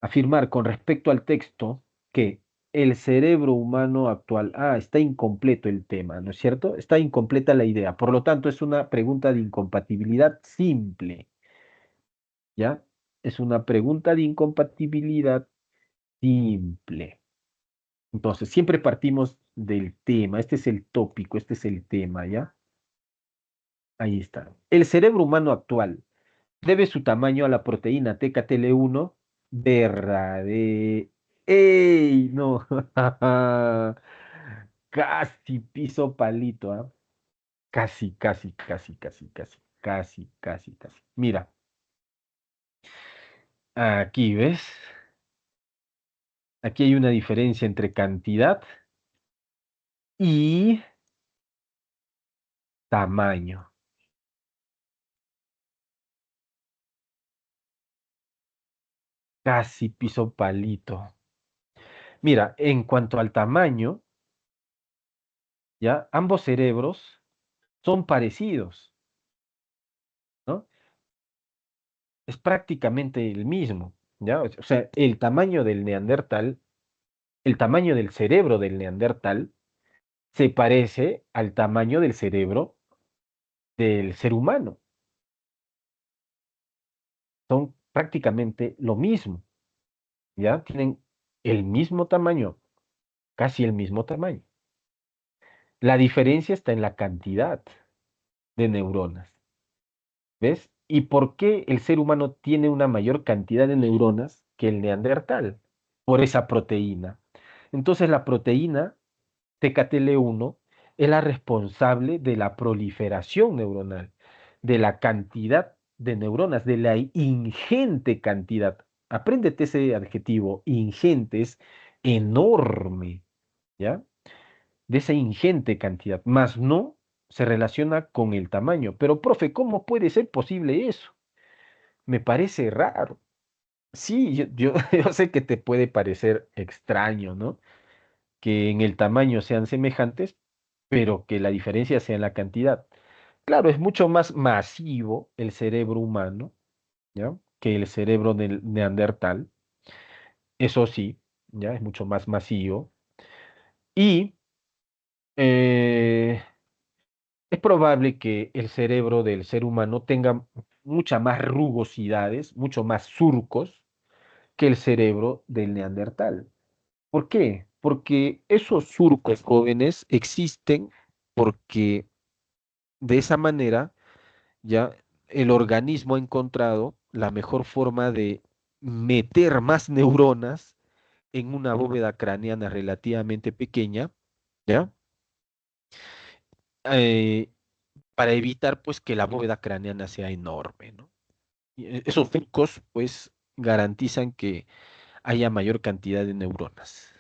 afirmar con respecto al texto que el cerebro humano actual, está incompleto el tema, ¿no es cierto? Está incompleta la idea, por lo tanto es una pregunta de incompatibilidad simple, ¿ya? Es una pregunta de incompatibilidad simple. Entonces, siempre partimos del tema, este es el tópico, este es el tema, ¿ya? Ahí está. El cerebro humano actual debe su tamaño a la proteína TKTL1 verdadero. ¡Ey! No. Casi piso palito, ¿ah? Casi, casi, casi, casi, casi, casi, casi, casi. Mira, aquí ves, aquí hay una diferencia entre cantidad y tamaño. Casi piso palito. Mira, en cuanto al tamaño, ¿ya? Ambos cerebros son parecidos, ¿no? Es prácticamente el mismo, ¿ya? O sea, el tamaño del neandertal, el tamaño del cerebro del neandertal se parece al tamaño del cerebro del ser humano. Son prácticamente lo mismo, ¿ya? Tienen el mismo tamaño, casi el mismo tamaño. La diferencia está en la cantidad de neuronas, ¿ves? ¿Y por qué el ser humano tiene una mayor cantidad de neuronas que el neandertal? Por esa proteína. Entonces la proteína TKTL1 es la responsable de la proliferación neuronal, de la cantidad de neuronas, de la ingente cantidad. Apréndete ese adjetivo, ingente, es enorme, ¿ya? De esa ingente cantidad, más no se relaciona con el tamaño. Pero, profe, ¿cómo puede ser posible eso? Me parece raro. Sí, yo sé que te puede parecer extraño, ¿no? Que en el tamaño sean semejantes, pero que la diferencia sea en la cantidad. Claro, es mucho más masivo el cerebro humano, ¿ya? Que el cerebro del neandertal. eso sí, ya es mucho más masivo. Y eh, es probable que el cerebro del ser humano tenga muchas más rugosidades, mucho más surcos que el cerebro del neandertal. ¿Por qué? Porque esos surcos jóvenes existen porque de esa manera ya el organismo ha encontrado la mejor forma de meter más neuronas en una bóveda craneana relativamente pequeña, ¿ya? Eh, para evitar pues que la bóveda craneana sea enorme, ¿no? Y, esos surcos pues garantizan que haya mayor cantidad de neuronas.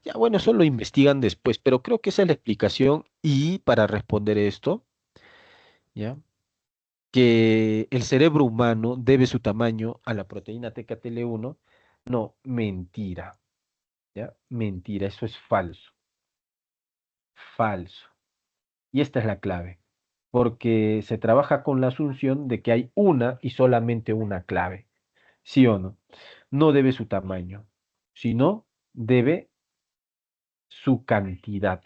Ya, bueno, eso lo investigan después, pero creo que esa es la explicación. Y para responder esto, ¿ya? Que el cerebro humano debe su tamaño a la proteína TKTL1. No, mentira, ¿ya? Mentira, eso es falso, falso. Y esta es la clave, porque se trabaja con la asunción de que hay una y solamente una clave, ¿sí o no? No debe su tamaño, sino debe su cantidad.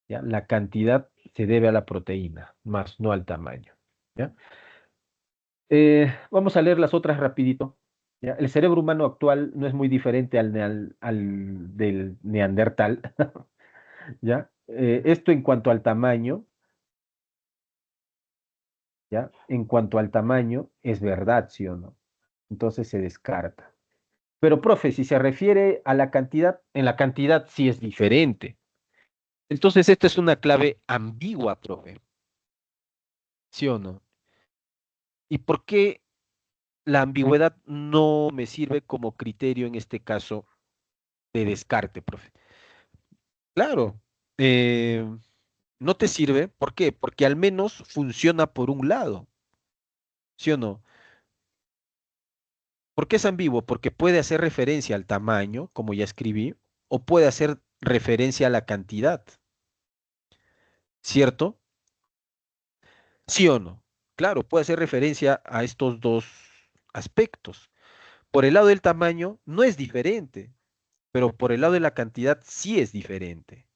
¿Ya? La cantidad se debe a la proteína, más no al tamaño. ¿Ya? Vamos a leer las otras rapidito. ¿Ya? El cerebro humano actual no es muy diferente al del neandertal. ¿Ya? Esto en cuanto al tamaño, ¿ya? En cuanto al tamaño, es verdad, ¿sí o no? Entonces se descarta. Pero, profe, si se refiere a la cantidad, en la cantidad sí es diferente. Entonces, esta es una clave ambigua, profe, ¿sí o no? ¿Y por qué la ambigüedad no me sirve como criterio en este caso de descarte, profe? Claro, eh, no te sirve. ¿Por qué? Porque al menos funciona por un lado, ¿sí o no? ¿Por qué es ambiguo? Porque puede hacer referencia al tamaño, como ya escribí, o puede hacer referencia a la cantidad, ¿cierto? ¿Sí o no? Claro, puede hacer referencia a estos dos aspectos. Por el lado del tamaño no es diferente, pero por el lado de la cantidad sí es diferente.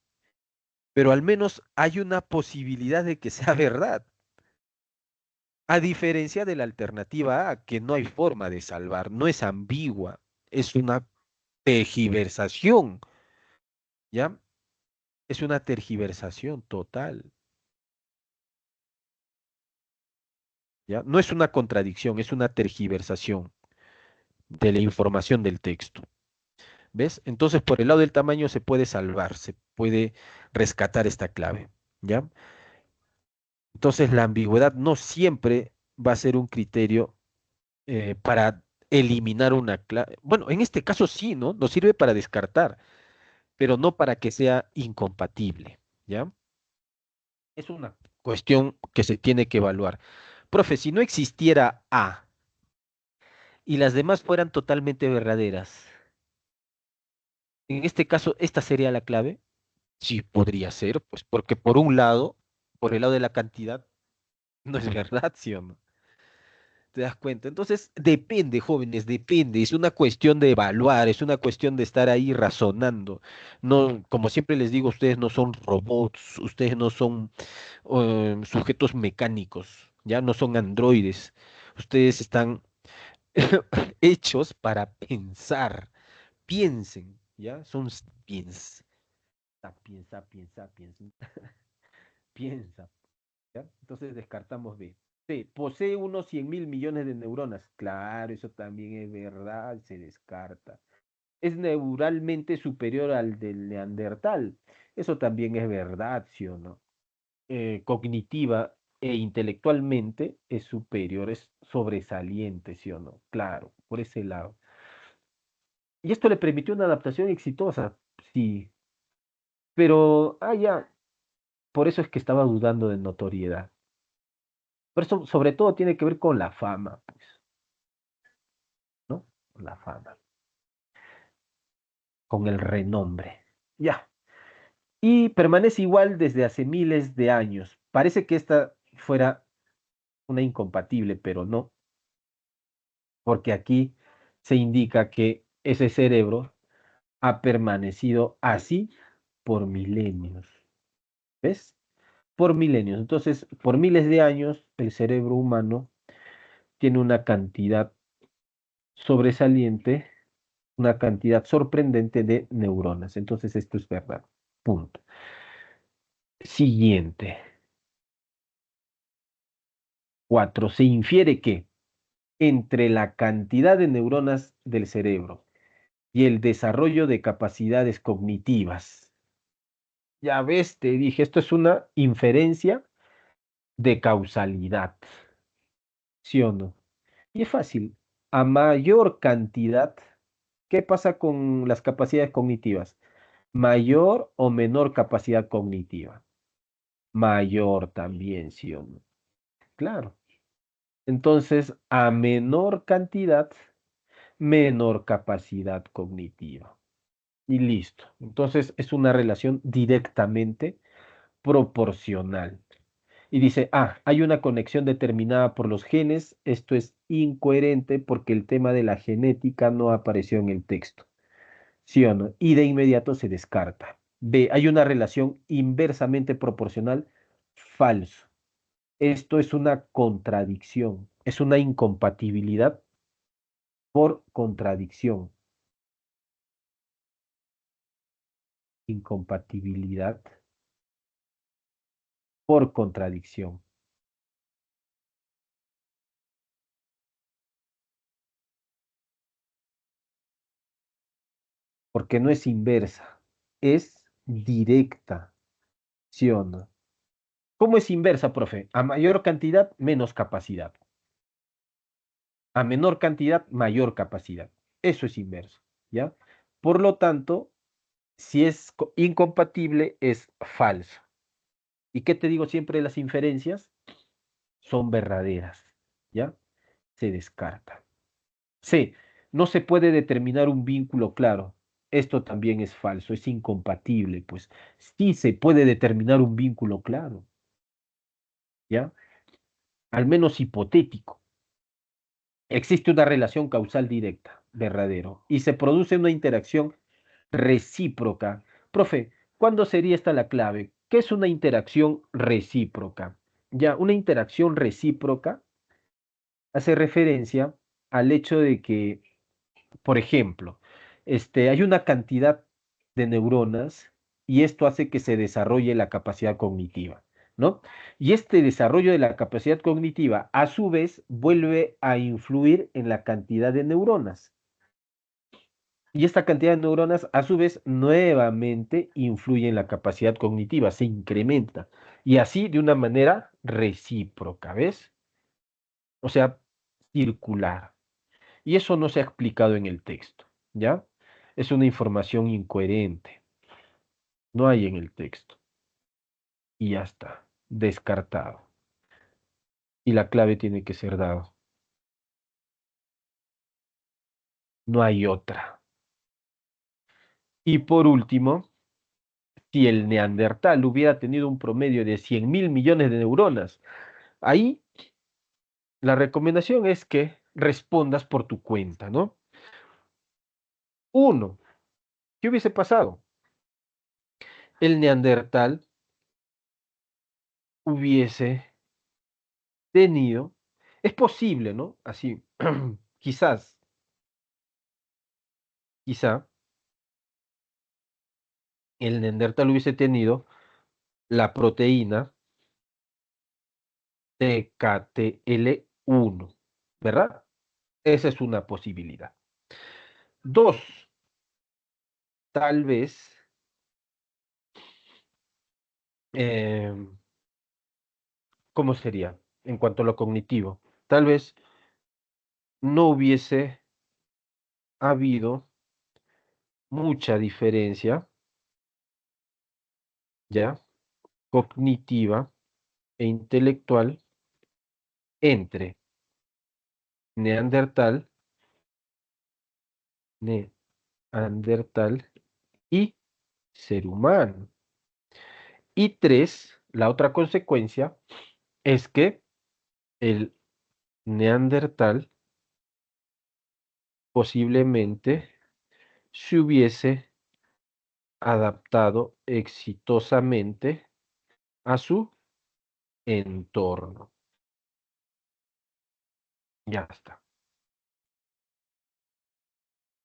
Pero al menos hay una posibilidad de que sea verdad. A diferencia de la alternativa A, que no hay forma de salvar, no es ambigua, es una tergiversación, ¿ya? Es una tergiversación total, ¿ya? No es una contradicción, es una tergiversación de la información del texto, ¿ves? Entonces, por el lado del tamaño se puede salvar, se puede rescatar esta clave, ¿ya? Entonces, la ambigüedad no siempre va a ser un criterio para eliminar una clave. Bueno, en este caso sí, ¿no? Nos sirve para descartar, pero no para que sea incompatible, ¿ya? Es una cuestión que se tiene que evaluar. Profe, si no existiera A y las demás fueran totalmente verdaderas, en este caso, ¿esta sería la clave? Sí, podría ser, pues porque por un lado, por el lado de la cantidad, no es verdad, ¿sí o no? ¿Te das cuenta? Entonces, depende, jóvenes, depende. Es una cuestión de evaluar, es una cuestión de estar ahí razonando. No, como siempre les digo, ustedes no son robots, ustedes no son sujetos mecánicos, ya no son androides. Ustedes están hechos para pensar. Piensen, ¿ya? Son sapiens. Sapiens, sapiens, sapiens. Piensa, ¿ya? Entonces descartamos B. C, posee unos 100.000 millones de neuronas. Claro, eso también es verdad, se descarta. Es neuralmente superior al del neandertal. Eso también es verdad, ¿sí o no? Cognitiva e intelectualmente es superior, es sobresaliente, ¿sí o no? Claro, por ese lado. Y esto le permitió una adaptación exitosa, sí, pero, ya, por eso es que estaba dudando de notoriedad. Pero eso sobre todo tiene que ver con la fama, pues, ¿no? La fama, con el renombre. Ya. Y permanece igual desde hace miles de años. Parece que esta fuera una incompatible, pero no, porque aquí se indica que ese cerebro ha permanecido así por milenios. ¿Ves? Por milenios. Entonces, por miles de años, el cerebro humano tiene una cantidad sobresaliente, una cantidad sorprendente de neuronas. Entonces, esto es verdad. Punto. Siguiente. 4. Se infiere que entre la cantidad de neuronas del cerebro y el desarrollo de capacidades cognitivas. Ya ves, te dije, esto es una inferencia de causalidad. ¿Sí o no? Y es fácil. A mayor cantidad, ¿qué pasa con las capacidades cognitivas? Mayor o menor capacidad cognitiva. Mayor también, ¿sí o no? Claro. Entonces, a menor cantidad, menor capacidad cognitiva. Y listo. Entonces, es una relación directamente proporcional. Y dice, hay una conexión determinada por los genes. Esto es incoherente porque el tema de la genética no apareció en el texto. ¿Sí o no? Y de inmediato se descarta. B, hay una relación inversamente proporcional. Falso. Esto es una contradicción, es una incompatibilidad por contradicción. Incompatibilidad por contradicción. Porque no es inversa, es directa. ¿Sí o no? ¿Cómo es inversa, profe? A mayor cantidad, menos capacidad. A menor cantidad, mayor capacidad. Eso es inverso, ¿ya? Por lo tanto, si es incompatible, es falso. ¿Y qué te digo siempre de las inferencias? Son verdaderas, ¿ya? Se descarta. C. No se puede determinar un vínculo claro. Esto también es falso, es incompatible, pues sí se puede determinar un vínculo claro, ¿ya? Al menos hipotético. Existe una relación causal directa, verdadero, y se produce una interacción recíproca. Profe, ¿cuándo sería esta la clave? ¿Qué es una interacción recíproca? Ya, una interacción recíproca hace referencia al hecho de que, por ejemplo, hay una cantidad de neuronas y esto hace que se desarrolle la capacidad cognitiva, ¿no? Y este desarrollo de la capacidad cognitiva, a su vez, vuelve a influir en la cantidad de neuronas. Y esta cantidad de neuronas, a su vez, nuevamente influye en la capacidad cognitiva, se incrementa. Y así de una manera recíproca, ¿ves? O sea, circular. Y eso no se ha explicado en el texto, ¿ya? Es una información incoherente. No hay en el texto. Y ya está, descartado. Y la clave tiene que ser dado. No hay otra. Y por último, si el neandertal hubiera tenido un promedio de 100.000 millones de neuronas, ahí la recomendación es que respondas por tu cuenta, ¿no? Uno, ¿qué hubiese pasado? El neandertal hubiese tenido, es posible, ¿no? Así, quizá, el neandertal hubiese tenido la proteína TKTL1, ¿verdad? Esa es una posibilidad. Dos, tal vez, eh, ¿cómo sería en cuanto a lo cognitivo? Tal vez no hubiese habido mucha diferencia, ¿ya? Cognitiva e intelectual entre Neandertal, Neandertal y ser humano. Y tres, la otra consecuencia es que el neandertal posiblemente se hubiese adaptado exitosamente a su entorno. Ya está.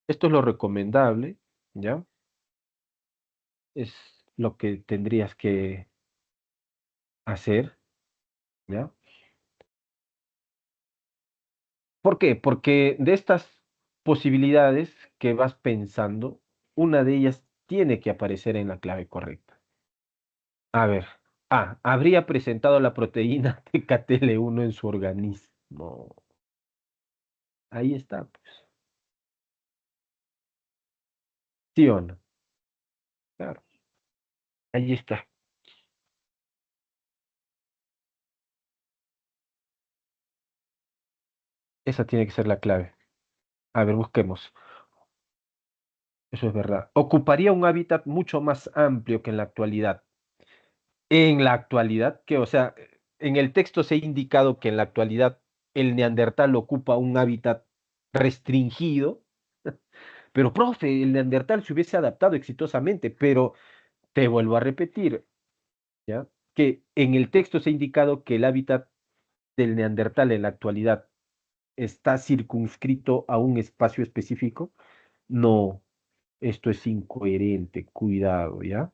Esto es lo recomendable, ¿ya? Es lo que tendrías que hacer, ¿ya? ¿Por qué? Porque de estas posibilidades que vas pensando, una de ellas tiene que aparecer en la clave correcta. A ver, habría presentado la proteína TKTL1 en su organismo. Ahí está, pues. ¿Sí o no? Claro, ahí está. Esa tiene que ser la clave. A ver, busquemos. Eso es verdad. Ocuparía un hábitat mucho más amplio que en la actualidad. En la actualidad, que, o sea, en el texto se ha indicado que en la actualidad el neandertal ocupa un hábitat restringido, pero profe, el neandertal se hubiese adaptado exitosamente, pero te vuelvo a repetir, ¿ya? Que en el texto se ha indicado que el hábitat del neandertal en la actualidad está circunscrito a un espacio específico. No, esto es incoherente, cuidado, ¿ya?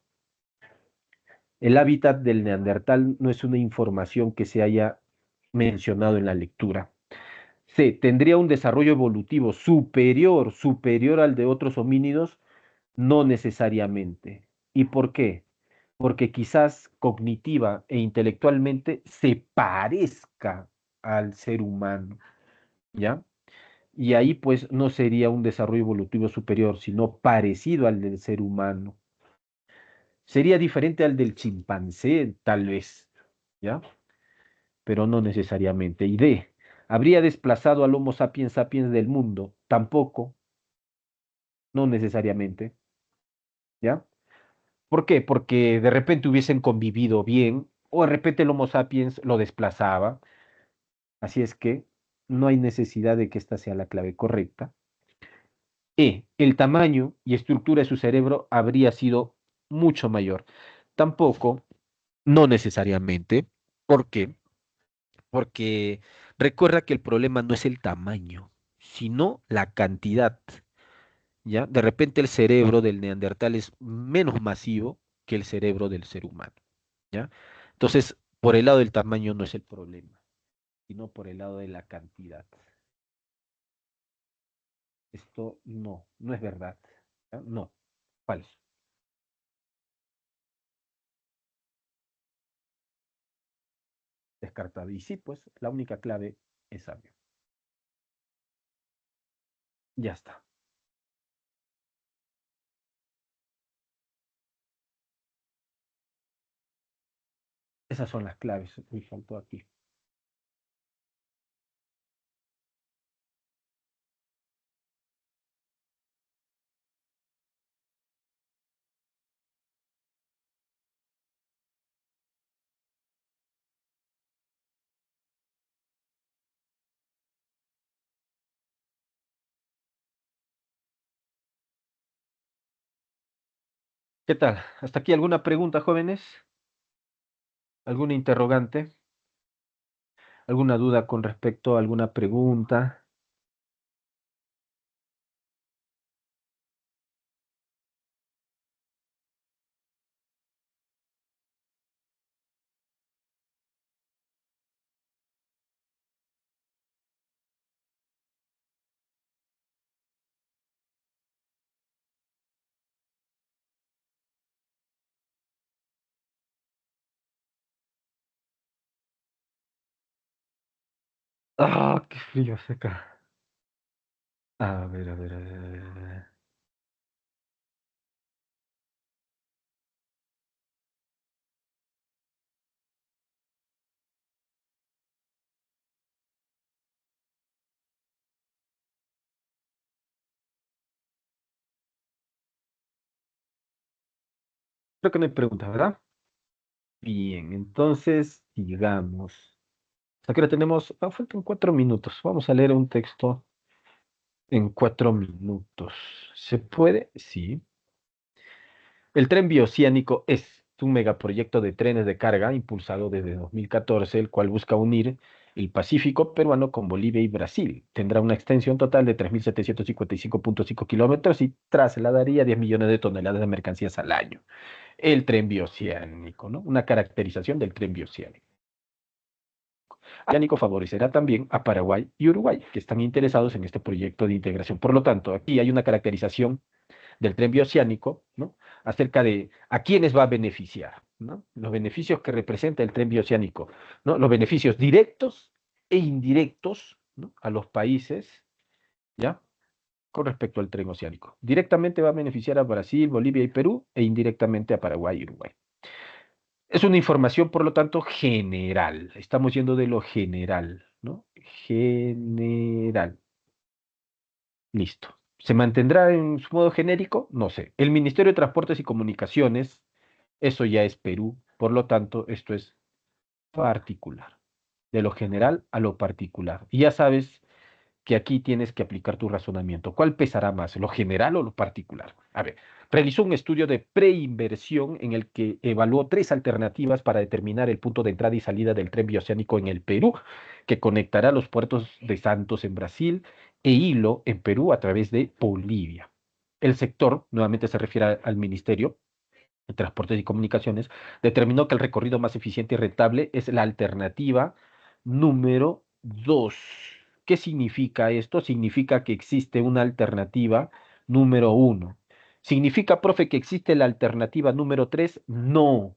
El hábitat del neandertal no es una información que se haya mencionado en la lectura. C. Tendría un desarrollo evolutivo superior al de otros homínidos, no necesariamente. ¿Y por qué? Porque quizás cognitiva e intelectualmente se parezca al ser humano, ¿ya? Y ahí pues no sería un desarrollo evolutivo superior, sino parecido al del ser humano. Sería diferente al del chimpancé, tal vez, ¿ya? Pero no necesariamente. Y D, ¿habría desplazado al Homo sapiens sapiens del mundo? Tampoco, no necesariamente, ¿ya? ¿Por qué? Porque de repente hubiesen convivido bien, o de repente el Homo sapiens lo desplazaba. Así es que no hay necesidad de que esta sea la clave correcta. El tamaño y estructura de su cerebro habría sido mucho mayor. Tampoco, no necesariamente. ¿Por qué? Porque recuerda que el problema no es el tamaño, sino la cantidad, ¿ya? De repente el cerebro del neandertal es menos masivo que el cerebro del ser humano, ¿ya? Entonces, por el lado del tamaño no es el problema, sino por el lado de la cantidad. Esto no es verdad, ¿ya? No, falso, descartado. Y sí, pues la única clave es sabio. Ya está. Esas son las claves. Me faltó aquí. ¿Qué tal? ¿Hasta aquí alguna pregunta, jóvenes? ¿Alguna interrogante? ¿Alguna duda con respecto a alguna pregunta? Ah, qué frío hace acá. A ver, a ver, a ver, a ver, a ver. Creo que no hay preguntas, ¿verdad? Bien, entonces, sigamos. ¿Hasta qué hora tenemos? Faltan 4 minutos. Vamos a leer un texto en 4 minutos. ¿Se puede? Sí. El tren bioceánico es un megaproyecto de trenes de carga impulsado desde 2014, el cual busca unir el Pacífico peruano con Bolivia y Brasil. Tendrá una extensión total de 3.755.5 kilómetros y trasladaría 10 millones de toneladas de mercancías al año. El tren bioceánico, ¿no? Una caracterización del tren bioceánico. Bioceánico favorecerá también a Paraguay y Uruguay, que están interesados en este proyecto de integración. Por lo tanto, aquí hay una caracterización del tren bioceánico, ¿no? Acerca de a quiénes va a beneficiar, ¿no? Los beneficios que representa el tren bioceánico, ¿no? Los beneficios directos e indirectos, ¿no? A los países, ¿ya? Con respecto al tren oceánico. Directamente va a beneficiar a Brasil, Bolivia y Perú e indirectamente a Paraguay y Uruguay. Es una información, por lo tanto, general. Estamos yendo de lo general, ¿no? General. Listo. ¿Se mantendrá en su modo genérico? No sé. El Ministerio de Transportes y Comunicaciones, eso ya es Perú. Por lo tanto, esto es particular. De lo general a lo particular. Y ya sabes que aquí tienes que aplicar tu razonamiento. ¿Cuál pesará más, lo general o lo particular? A ver, realizó un estudio de preinversión en el que evaluó 3 alternativas para determinar el punto de entrada y salida del tren bioceánico en el Perú, que conectará los puertos de Santos en Brasil e Hilo en Perú a través de Bolivia. El sector, nuevamente se refiere al Ministerio de Transportes y Comunicaciones, determinó que el recorrido más eficiente y rentable es la alternativa número 2. ¿Qué significa esto? Significa que existe una alternativa número 1. ¿Significa, profe, que existe la alternativa número 3? No,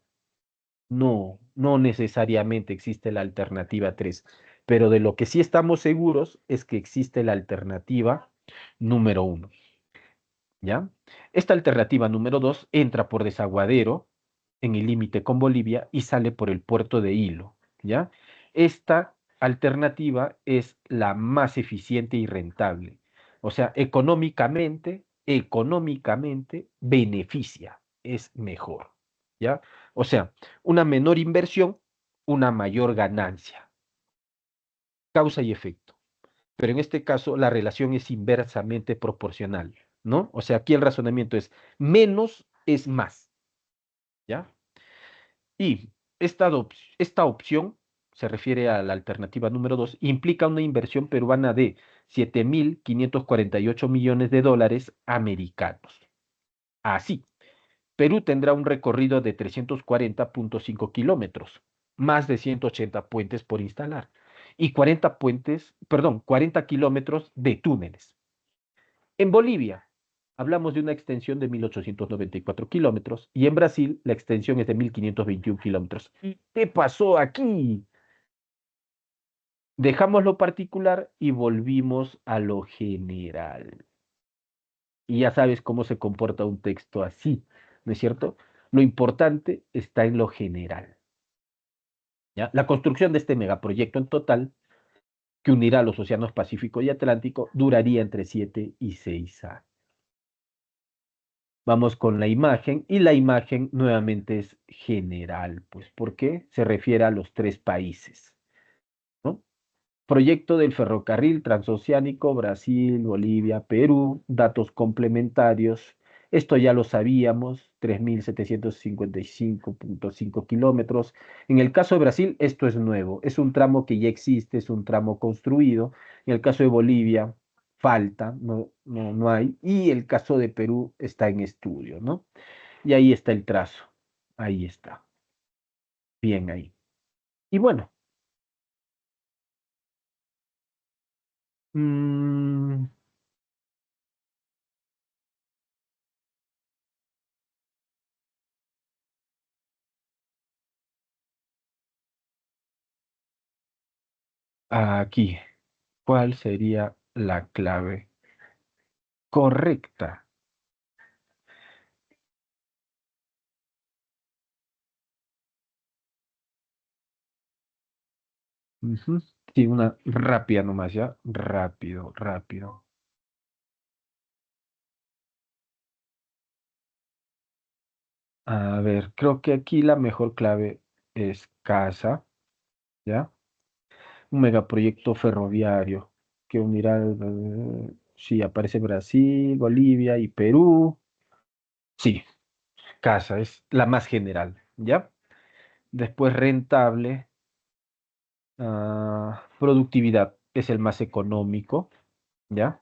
no necesariamente existe la alternativa 3. Pero de lo que sí estamos seguros es que existe la alternativa número 1. ¿Ya? Esta alternativa número 2 entra por Desaguadero en el límite con Bolivia y sale por el puerto de Hilo, ¿ya? Esta alternativa es la más eficiente y rentable. O sea, económicamente beneficia, es mejor, ¿ya? O sea, una menor inversión, una mayor ganancia, causa y efecto. Pero en este caso la relación es inversamente proporcional, ¿no? O sea, aquí el razonamiento es menos es más, ¿ya? Y esta opción, se refiere a la alternativa número 2, implica una inversión peruana de 7.548 millones de dólares americanos. Así, Perú tendrá un recorrido de 340.5 kilómetros, más de 180 puentes por instalar y 40 kilómetros de túneles. En Bolivia, hablamos de una extensión de 1.894 kilómetros y en Brasil la extensión es de 1.521 kilómetros. ¿Y qué pasó aquí? Dejamos lo particular y volvimos a lo general. Y ya sabes cómo se comporta un texto así, ¿no es cierto? Lo importante está en lo general. ¿Ya? La construcción de este megaproyecto en total, que unirá los océanos Pacífico y Atlántico, duraría entre 7 y 6 años. Vamos con la imagen y la imagen nuevamente es general, pues, ¿por qué? Se refiere a los 3 países, ¿no? Proyecto del ferrocarril transoceánico, Brasil, Bolivia, Perú, datos complementarios. Esto ya lo sabíamos, 3.755.5 kilómetros. En el caso de Brasil, esto es nuevo, es un tramo que ya existe, es un tramo construido. En el caso de Bolivia, falta, no hay. Y el caso de Perú está en estudio, ¿no? Y ahí está el trazo, ahí está, bien ahí. Y bueno, mm, aquí. ¿Cuál sería la clave correcta? Ujú. Sí, una rápida nomás, ¿ya? Rápido, rápido. A ver, creo que aquí la mejor clave es casa, ¿ya? Un megaproyecto ferroviario que unirá, sí, aparece Brasil, Bolivia y Perú. Sí, casa es la más general, ¿ya? Después rentable, productividad es el más económico, ¿ya?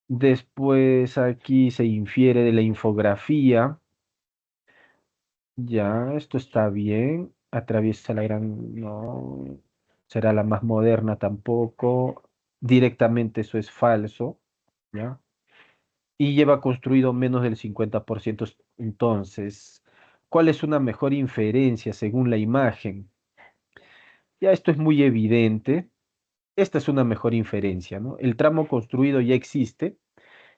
Después aquí se infiere de la infografía, ya, esto está bien. Atraviesa la gran, no, será la más moderna tampoco. Directamente eso es falso, ¿ya? Y lleva construido menos del 50%. Entonces, ¿cuál es una mejor inferencia según la imagen? Ya esto es muy evidente. Esta es una mejor inferencia, ¿no? El tramo construido ya existe,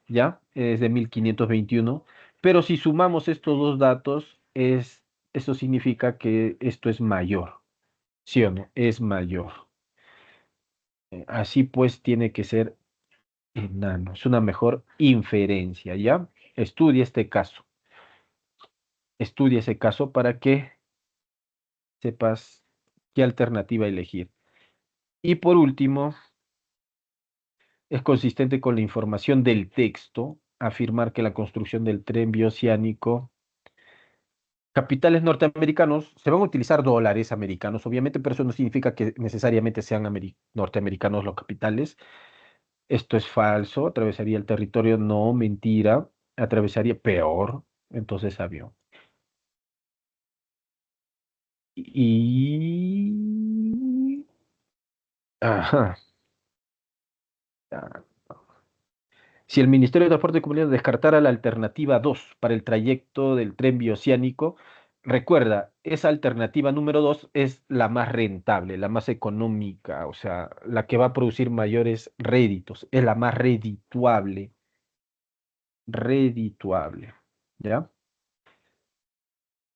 ya, es de 1521, pero si sumamos estos dos datos, eso significa que esto es mayor, ¿sí o no? Es mayor. Así pues tiene que ser enano, es una mejor inferencia, ¿ya? Estudia este caso, estudia ese caso para que sepas qué alternativa elegir. Y por último, es consistente con la información del texto afirmar que la construcción del tren bioceánico, capitales norteamericanos, se van a utilizar dólares americanos, obviamente, pero eso no significa que necesariamente sean norteamericanos los capitales. Esto es falso, atravesaría el territorio, no, mentira, atravesaría peor, entonces avión. Y... Ajá. Ah, si el Ministerio de Transporte y Comunicaciones descartara la alternativa 2 para el trayecto del tren bioceánico, recuerda, esa alternativa número 2 es la más rentable, la más económica, o sea, la que va a producir mayores réditos, es la más redituable, redituable, ¿ya?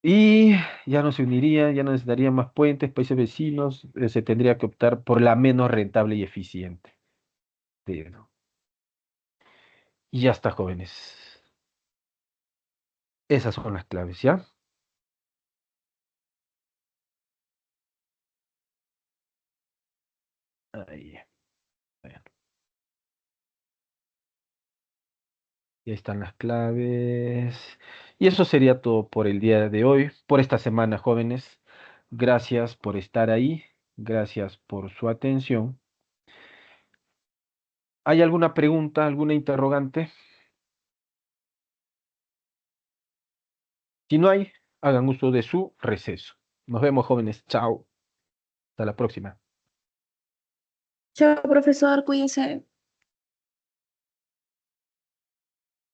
Y ya no se uniría, ya no necesitaría más puentes, países vecinos, se tendría que optar por la menos rentable y eficiente. Pero- Y ya está, jóvenes. Esas son las claves, ¿ya? Ahí, bueno, ya están las claves. Y eso sería todo por el día de hoy, por esta semana, jóvenes. Gracias por estar ahí, gracias por su atención. ¿Hay alguna pregunta, alguna interrogante? Si no hay, hagan uso de su receso. Nos vemos, jóvenes. Chao. Hasta la próxima. Chao, profesor, cuídese.